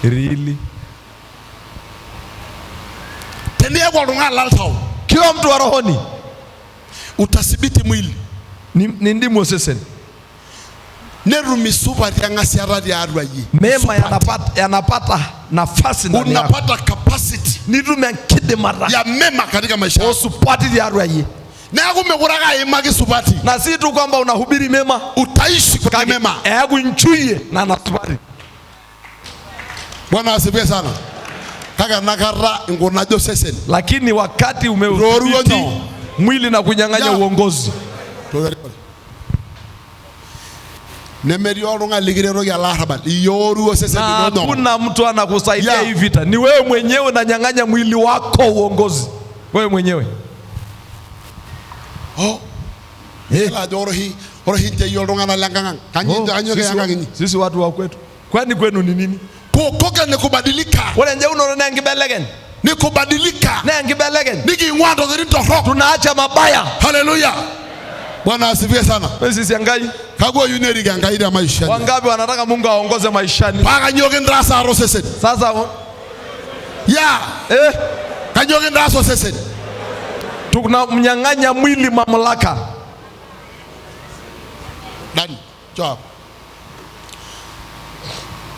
Really? Kiwa mtu wa rohoni, utasibiti mwili ni ndimo sesen. Mema yanapata nafasi ndani yako. Unapata capacity ya mema katika maisha yako. Usupati ya ruaye. Na si tu kwamba unahubiri mema, utaishi kwa mema. Nchuye na nasubari. Bwana asifiwe sana. Lakini wakati umeudhibiti mwili na kunyang'anya uongozi, hakuna mtu anakusaidia hii vita. Ni wewe mwenyewe unanyang'anya mwili wako uongozi. Wewe mwenyewe. Sisi watu wa kwetu. Kwani kwenu ni nini? Kuokoka ni kubadilika. Ni kubadilika. Tunaacha mabaya. Haleluya. Bwana asifiwe sana. Sisi angai. Kagua yuneri gangaida maisha. Wangapi wanataka Mungu aongoze maishani? Paka nyoge ndrasa arosese. Sasa kanyoge ndrasa arosese. Tunamnyang'anya mwili mamlaka. Dani, job.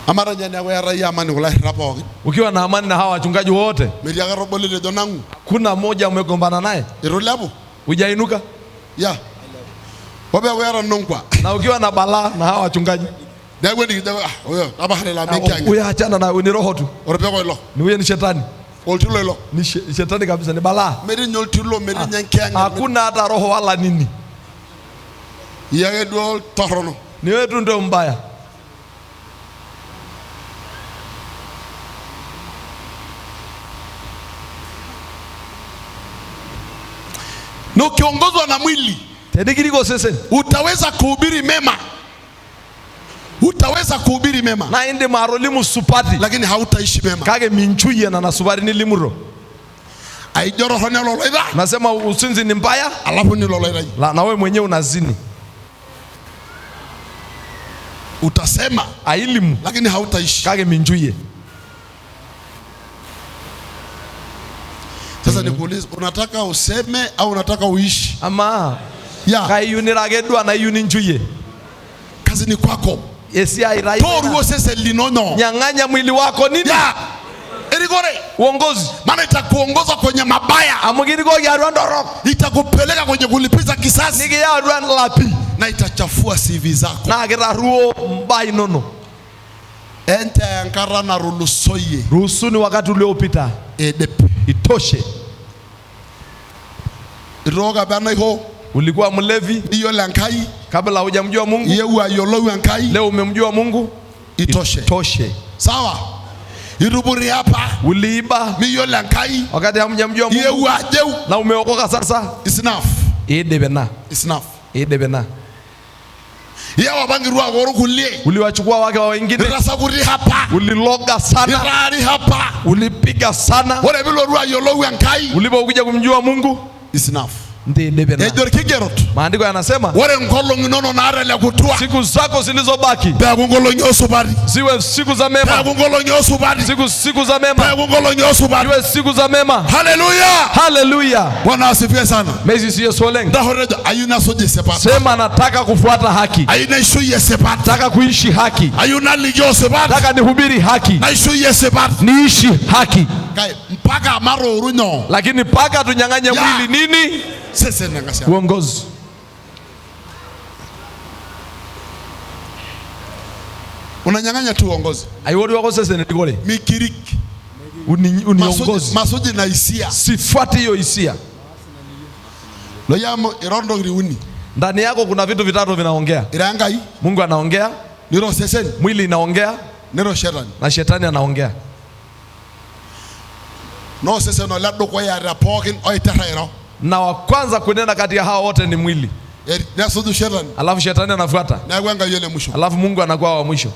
Amara nyani ya raia amani kula rapo. Ukiwa na amani na hawa wachungaji wote, Meriaga robole le donangu. Kuna moja umegombana naye? Irulabu. Hujainuka? Ya. Wabe wera nongwa. Na ukiwa na balaa na hawa wachungaji. Dawe ni oyo abahale la mengi. Uya achana na ni roho tu. Orepeko ilo. Ni wewe ni shetani. Oltulo ilo. Ni shetani kabisa, ni balaa. Meri nyoltulo meri nyankianga. Hakuna hata roho wala nini. Yage duo torono. Ni wewe tu ndio mbaya. Na ukiongozwa na mwili, utaweza kuhubiri mema. Utaweza kuhubiri mema. Na inde marolimu supati. Lakini hautaishi mema. Kage minchuye na nasubari ni limuro. Aijoro hone loloida. Nasema usinzi ni mbaya. Alafu ni loloida. Na wewe mwenyewe unazini. Utasema ailimu. Lakini hautaishi. Kage minchuye. Sasa nikuulize, unataka useme au unataka uishi? Ama kayuniragedwa na yuninchuye. Kazi ni kwako. Toruo sese linono. Nyang'anya mwili wako nini? Erigore. Uongozi. Maana itakuongoza kwenye mabaya. Amugiriko ya Rwanda. Itakupeleka kwenye kulipiza kisasi. Nige ya Rwanda lapi. Na itachafua CV zako. Na geraruo mbai nono. Ente yankara na rulusoye. Ruhusu ni wakati uliopita. Edepe. Itoshe. Roga bana ho. Ulikuwa mlevi. Iyo lankai. Kabla hujamjua Mungu. Yewa yolo lankai. Leo umemjua Mungu. Itoshe. Itoshe. Sawa. Iruburi hapa. Uliiba. Miyo lankai. Wakati hamjamjua Mungu. Yewa jeu. Na umeokoka sasa. It's enough. Edebena. It's enough. Edebena. Yewa bangirua goro kulie. Uliwachukua wake wa wengine. Rasaguri hapa. Uliloga sana. Irari hapa. Ulipiga sana. Wale bilo rua yolo lankai. Ulipokuja kumjua Mungu. It's enough. Ejor kigerot. Maandiko yanasema Ore nkolongi nono naarele kutua. siku zako zilizobaki Peaku nkolongi osupati. ziwe siku za mema. Peaku nkolongi osupati. Siku za mema. Peaku nkolongi osupati. Ziwe siku za mema. Hallelujah. Hallelujah. Bwana asifiwe sana. Mezi Yesu oleng. Ndahorejo ayuna soje sepat. Sema nataka kufuata haki. Ayuna ishuye sepat. Nataka kuishi haki. Ayuna ligyo sepat. Nataka nihubiri haki. Na ishuye sepat. Niishi haki. Kai mpaka maro urunyo. Lakini mpaka tunyang'anye mwili nini? Sese nangasia. Uongozi. Unanyang'anya tu uongozi. Aiwodi wako sese ndigole. Mikiriki. Uniongozi. Masoji na hisia. Sifuati hiyo hisia. Loyamo irondo griuni. Ndani yako kuna vitu vitatu vinaongea. Irangai. Mungu anaongea. Niro sesen. Mwili inaongea. Niro shetani. Na shetani anaongea. No sesen no lado kwa ya rapokin oitara iro. Na wa kwanza kunena kati ya hao wote ni mwili. Nasudu shetani. Alafu shetani anafuata. Na kwanga yele mwisho. Alafu Mungu anakuwa wa mwisho.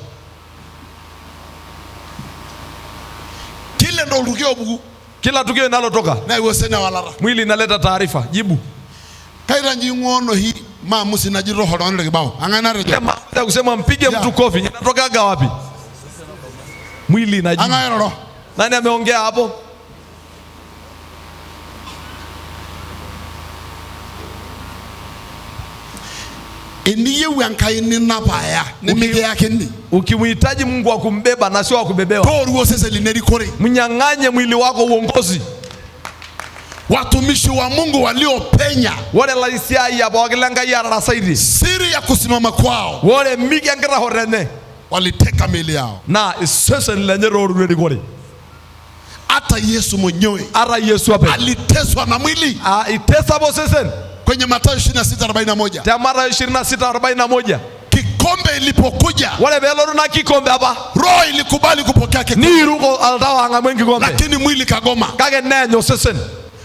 Kile ndo lukio bugu. Kila tukio linalotoka Na iwe sena walara. mwili inaleta taarifa. Jibu. Kaira njingono hii maamusi na jiro horon kibao. Angana rejo. Kama kusema mpige mtu kofi inatokaga wapi? Mwili inajibu. Angana ro. Nani ameongea hapo? Eniye wankai ni napaya. Nimige yake ni. Ukimhitaji Mungu wa kumbeba na sio wa kubebewa. Toru sese lineri kore. Mnyang'anye mwili wako uongozi. Watumishi wa Mungu waliopenya. Wale laisia ya bawagilanga ya rasaidi. Siri ya kusimama kwao. Wale migi angera horene. Waliteka mili yao. Na sese nilenyero urudi kore. Hata Yesu mwenyewe. Ara Yesu ape. Aliteswa na mwili. Itesa bo sese. Kwenye Mathayo 26:41. Tamara 26:41. Kikombe ilipokuja. Wale beloro na kikombe hapa. Roho ilikubali kupokea kikombe. Ni ruko aldawa ngamwengi kikombe. Lakini mwili kagoma. Kage nenyo sese.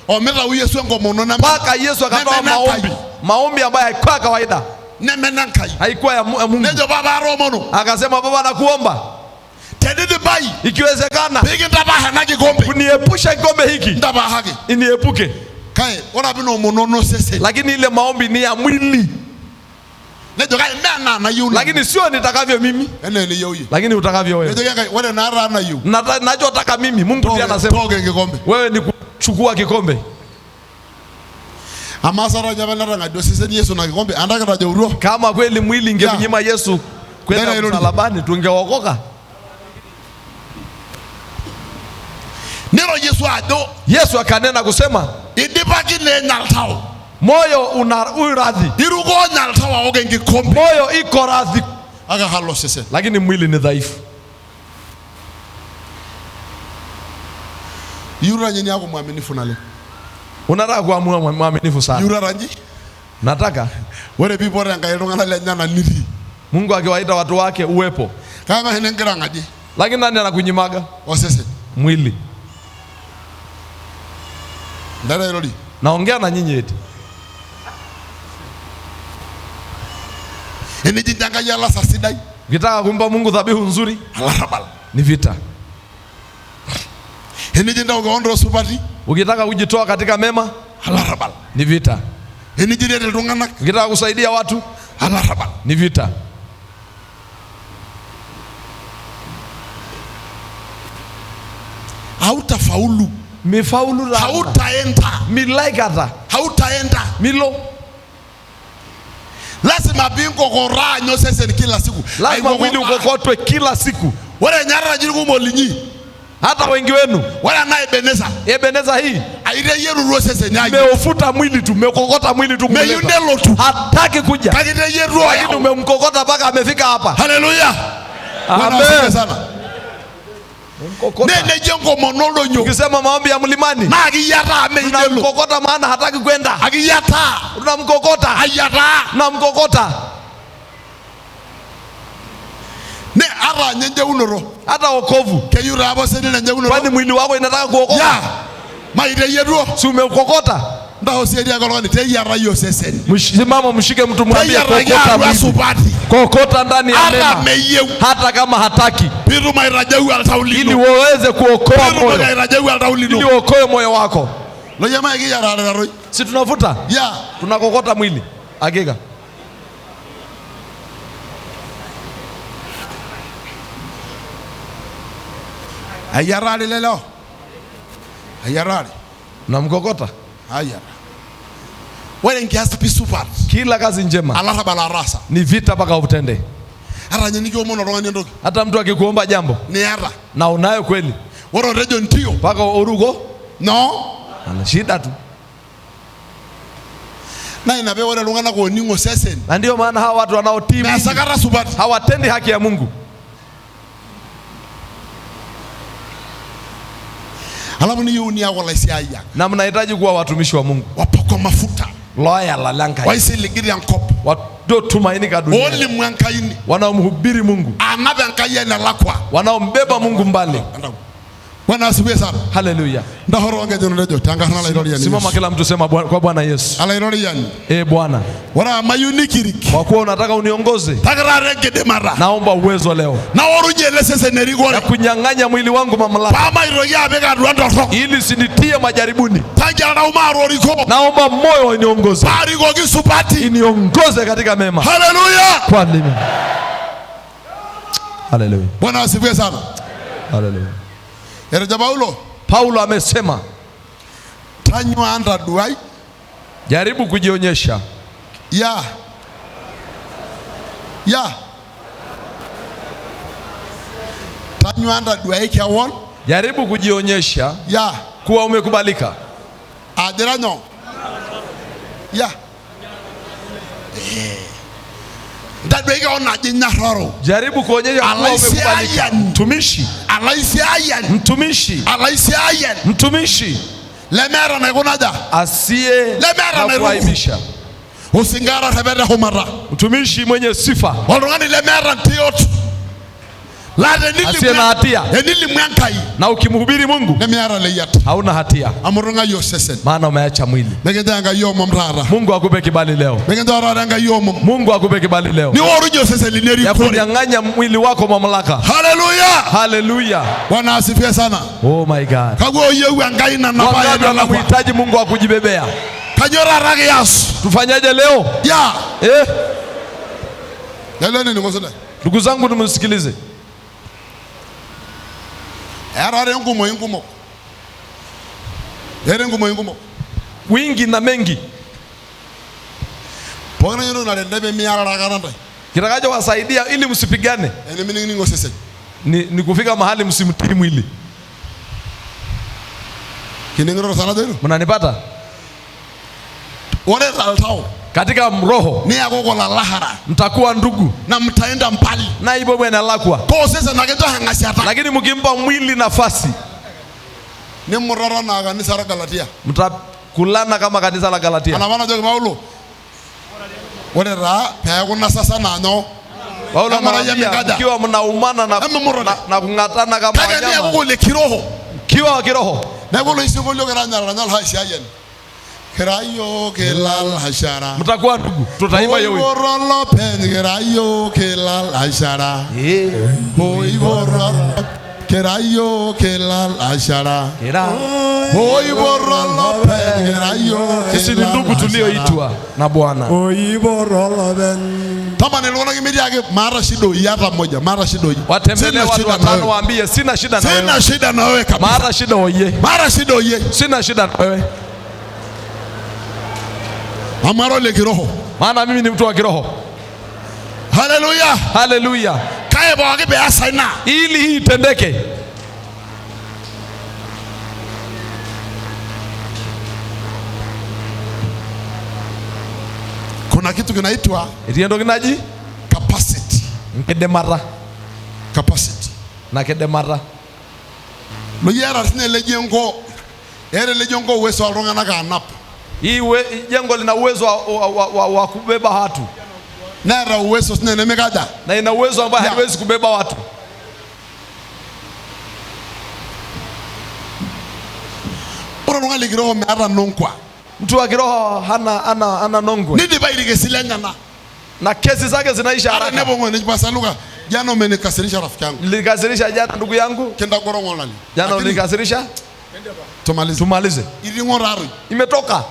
Omera Yesu ngomono na mpaka Yesu akatoa maombi. Maombi ambayo haikuwa kawaida. Nemenankai. Haikuwa ya Mungu. Nejo baba romono. Akasema baba nakuomba. Tedede bai. Ikiwezekana. Pige ndabaha na kikombe. Uniepusha kikombe hiki. Ndabaha haki. Iniepuke. Kai, ora bino monono sese. Lakini ile maombi ni ya mwili. Nejo kai na yule. Lakini sio nitakavyo mimi. Ene ni yoyi. Lakini utakavyo wewe. Nejo kai wale na ara na yu. Nachotaka mimi Mungu ndiye anasema. Toge kikombe. Wewe ni kuchukua kikombe. Amasara nyabana ngado sese ni Yesu na kikombe andaka tajaurua. Kama kweli mwili ingemnyima Yesu kwenda msalabani tungeokoka. Nero Yesu ado. Yesu akanena kusema Idibaki ne nyaltao. Moyo una uradhi. Irugo nyaltao oge ngikombe. Moyo iko radhi. Aga halo sese. Lakini mwili ni dhaifu. Yura nyini yako mwaminifu na leo. Unataka kuwa mwaminifu sana. Yura ranji. Nataka. Wale people rangairo ngana lenyana niti. Mungu akiwaita watu wake uwepo. Kama henengera ngaji. Lakini nani anakunyimaga? Osese. Mwili. Ndara irodi. Naongea na nyinyi eti. Eni jitanga yala sasidai. Ukitaka kumpa Mungu dhabihu nzuri, alarabal. Ni vita. Eni jinda ugaondo supati. Ukitaka kujitoa katika mema, alarabal. Ni vita. Eni jinda tungana. Ukitaka kusaidia watu, alarabal. Ni vita. Hautafaulu. Mifaulu la. Hautaenda. Milaikata. Hautaenda. Milo. Lazima bingo koranyo sese kila siku. Lazima mwili ukokotwe kila siku. Wale nyara jirugu molinyi. Hata wengi wenu. Wala na Ebeneza. Ebeneza hii. Aire yeru sese nyayo. Meofuta mwili tu, mekokota mwili tu. Meyundelo tu. Hataki kuja. Kagite yeru. Lakini umemkokota mpaka amefika hapa. Haleluya. Amen. Sana. Nene jengo monolo nyo. Ukisema maombi ya mlimani. Na akiyata ameindelo. Tunamkokota maana hataki kwenda. Akiyata. Tunamkokota. Ayata. Tunamkokota. Ne ara nyenje unoro. Hata wokovu. Keyura hapo sene nyenje unoro. Kwani mwili wako inataka kuokoka? Ya. Maide yeru. Si umekokota. Ndao siedia koloni te yara yo sese. Simama mshike mtu mwambie kokota mwili. Kokota ndani ya mema. Hata kama hataki. Biru mairajau altaulino. Ili uweze kuokoa moyo. Mairajau altaulino. Ili uokoe moyo wako. Lo jamaa ikiyarara roi. Si tunavuta? Ya. Tunakokota mwili. Hakika. Ayarari lelo. Ayarari. Namkokota. Ayara. Wewe ngiasi pisupat. Kila kazi njema. Alarabala rasa. Ni vita mpaka utende. Aranya nikio mono rongani ndogo. Hata mtu akikuomba jambo. Ni ara. Na unayo kweli. Woro rejo ntio. Mpaka urugo? No. Ana shida tu. Na inabe wale lungana kwa ningo sesen. Na ndio maana hawa watu wanaotii na sakara subati hawatendi haki ya Mungu. Alamu ni yuni ya wala isi aya. Na mnahitaji kuwa watumishi wa Mungu. Wapoko mafuta. Loya la lanka. Waisi ligiri ya nkopo. Wado tumaini ka dunia. Oli mwankaini. Wanaomhubiri Mungu. Anabe nkaya na lakwa. Wanaombeba Mungu mbali. Bwana asifiwe sana. Haleluya. Ndahoro wange jono lejo tangana la irori yani. Simama kila mtu sema kwa Bwana Yesu. Ala irori yani. Bwana. Wala mayunikiriki. Kwa kuwa unataka uniongoze. Tagara regede mara. Naomba uwezo leo. Na oruje lesese nerigore. Na kunyang'anya mwili wangu mamlaka. Pama iroya bega duando. Ili sinitie majaribuni. Taja na umaro riko. Naomba moyo uniongoze. Bari gogi supati. Iniongoze katika mema. Haleluya. Kwa nini? Haleluya. Bwana asifiwe sana. Haleluya. Ereja Paulo amesema tanywa anda duai. Jaribu kujionyesha. Ya. Tanywa anda duai kia won. Jaribu kujionyesha. Ya. Kuwa umekubalika. Aderanyo. Ya. Dadwe ga ona jinyaroro. Jaribu kuonyesha kuwa umekubalika. Mtumishi. Mtumishi. Lemera na kunaja. Asiye na kuaibisha. Usingara tabeda humara. Mtumishi mwenye sifa. Walungani lemera tiot. Asiye na hatia. Na ukimhubiri Mungu hauna hatia. Maana umeacha mwili. Mungu akupe kibali leo. Mungu akupe kibali leo ya kunyang'anya mwili wako mamlaka. Haleluya. Haleluya. Bwana asifiwe sana. Oh my God. Wangapi wanamhitaji Mungu akujibebea? Tufanyaje leo? Ndugu zangu nimsikilize. Wingi na mengi. Kitakacho wasaidia ili msipigane ni kufika mahali msimtii mwili. Mnanipata? Katika mroho mtakuwa ndugu na mtaenda mbali na hivyo bwana lakwa. Lakini mkimpa mwili nafasi ni murara na kanisa la Galatia, mtakulana kama kanisa la Galatia. Anabana jogi Paulo wale ra paya kuna sasa nanyo Paulo anamwambia mkiwa mnaumana na kungatana kama wanyama kiwa wa kiroho na bolo isingolio garanya ranyal haishayen kerayo kelal hashara mtakuwa ndugu. Tutaimba hiyo wimbo borolo pen kerayo kelal hashara borolo kerayo kelal hashara borolo pen kerayo. Sisi ni ndugu tulioitwa na Bwana. Borolo pen kama niliona kimedia yake mara shido yata moja mara shido watembelee watu watano waambie sina shida na wewe. Sina shida na wewe kabisa. Mara shida oye. Mara shida oye. Sina shida na wewe. Amaro le kiroho. Maana mimi ni mtu wa kiroho. Haleluya. Haleluya. Kae bwage be asaina. Ili hii itendeke. Kuna kitu kinaitwa itiendo kinaji capacity. Nkedemara. Capacity. Na kedemara. Luyera sine lejengo. Ere lejengo uwezo wa ronga na kanap. Hii jengo lina uwezo wa kubeba watu. Nara uwezo sine nemekada. Na ina uwezo ambao haiwezi kubeba watu. Ora ronga ligiroho meara nonkwa. Mtu wa kiroho hana nongwe. Nini bairike silengana. Na kesi zake zinaisha haraka. Nebo ngone jipasaluka. Jana umenikasirisha rafiki yangu. Nilikasirisha jana ndugu yangu. Kenda korongo nani? Jana ulikasirisha? Tumalize. Imetoka.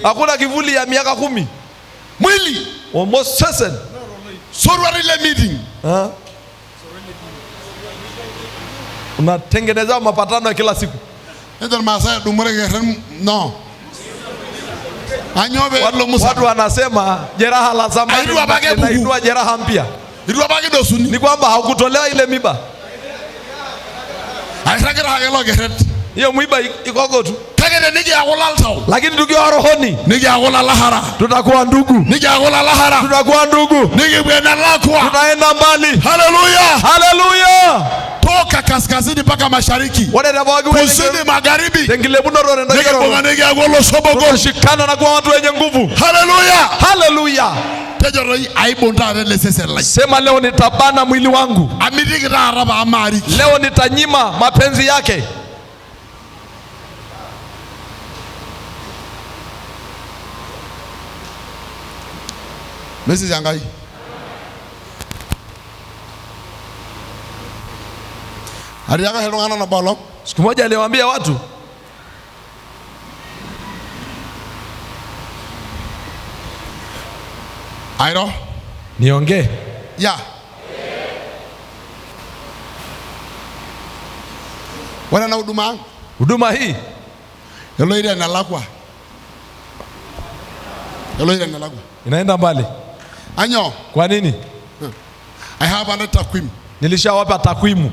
Hakuna kivuli ya miaka 10. Mwili. Almost certain. Sorwari ile meeting. Unatengeneza mapatano kila siku. Ndio Masai dumure no. Anyobe watu wanasema jeraha la zamani linaitwa jeraha mpya. Ni kwamba haukutolewa ile miba. Hiyo mwiba iko tu. Lakini tukiwa rohoni tutakuwa ndugu. Tutakuwa ndugu. Tutaenda mbali. Hallelujah. Hallelujah. Toka kaskazini mpaka mashariki, kusini magharibi, tunashikana na kuwa watu wenye nguvu. Hallelujah. Hallelujah. Sema leo nitabana mwili wangu. Leo nitanyima mapenzi yake. Message yangai. Siku moja aliwaambia watu, Airo, niongee. Yeah. Wana na huduma hii. Yaloira nalakwa. Inaenda mbali. Anyo. Kwa nini? I have another takwimu. Nilishawapa takwimu.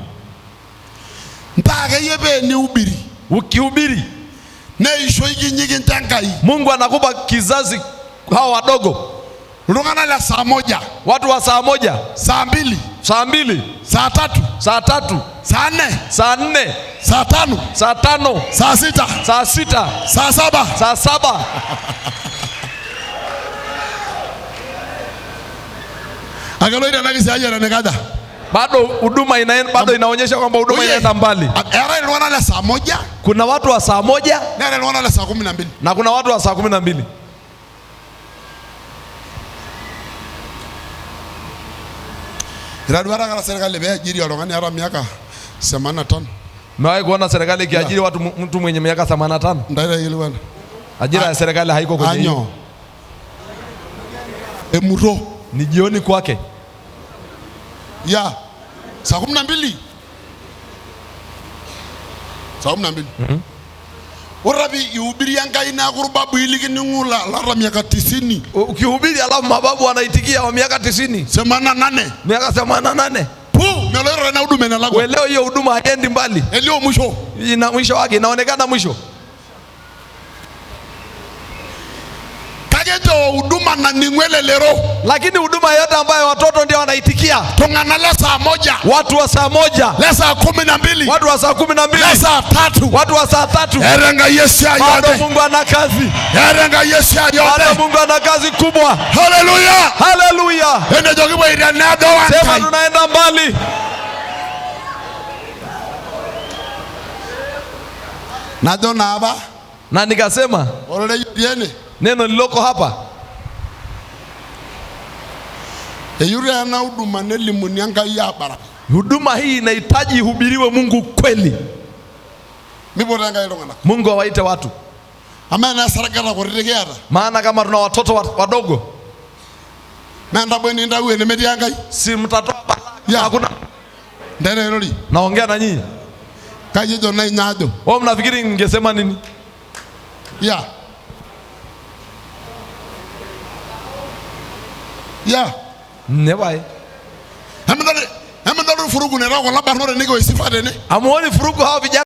Mpaka yebe ni ubiri. Ukihubiri na isho nyingi ntangai, Mungu anakupa kizazi hao wadogo. Lungana la saa moja, watu wa saa moja, saa mbili, saa mbili, saa tatu, saa tatu, saa nne, saa nne, saa tano, saa tano, saa sita, saa sita, saa saba, saa saba. Agaloida nagisi aje na negada. Bado huduma inaenda, bado inaonyesha kwamba huduma inaenda mbali. Era inaona la saa moja, kuna watu wa saa moja, na inaona la saa 12, na kuna watu wa saa 12. Iradwara kana serikali bea jiri walongani ara miaka 85. Mewahi kuona serikali ikiajiri watu mtu mwenye miaka 85? Ndaira ile bwana. Ajira ya serikali haiko kwenye hiyo. Emuro ni jioni kwake. Ya. Saa 12. Saa 12. Urabi yuhubiri yanga ina kurubabu iliki ningula lara miaka 90. Ukihubiri alafu mababu wanaitikia wa miaka 90. 88. Miaka 88. Melero na huduma na lago. Leo hiyo huduma haendi mbali. Elio mwisho. Ina mwisho wake, inaonekana mwisho. Kageto huduma na ningwele lero. Lakini huduma yote ambayo watoto ndio wanaitikia. Tungana la saa moja. Watu wa saa moja. La saa 12. Watu wa saa 12. La saa 3. Watu wa saa 3. Erenga Yesu ayote. Bado Mungu ana kazi. Erenga Yesu ayote. Bado Mungu ana kazi kubwa. Hallelujah. Hallelujah. Ende jogibo iranado wantai. Sema tunaenda mbali. Nadona hapa. Na nikasema. Olele yene. Neno liloko hapa. Eyure ana huduma nelimu yanga ya bara. Huduma hii inahitaji ihubiriwe Mungu kweli. Mungu awaite watu. Amana sarakara kuregera. Maana kama tuna watoto wadogo. Nanda bweni ndawe ni medianga. Si mtatoa baraka. Hakuna. Ndere roli. Naongea na nyinyi. Kaje jona nyado. Wao mnafikiri ningesema nini? Ya. Ya. Nebai. Hamdani furugu ne rago laba nore nigo isifade ne. Amuoni furugu hao vijana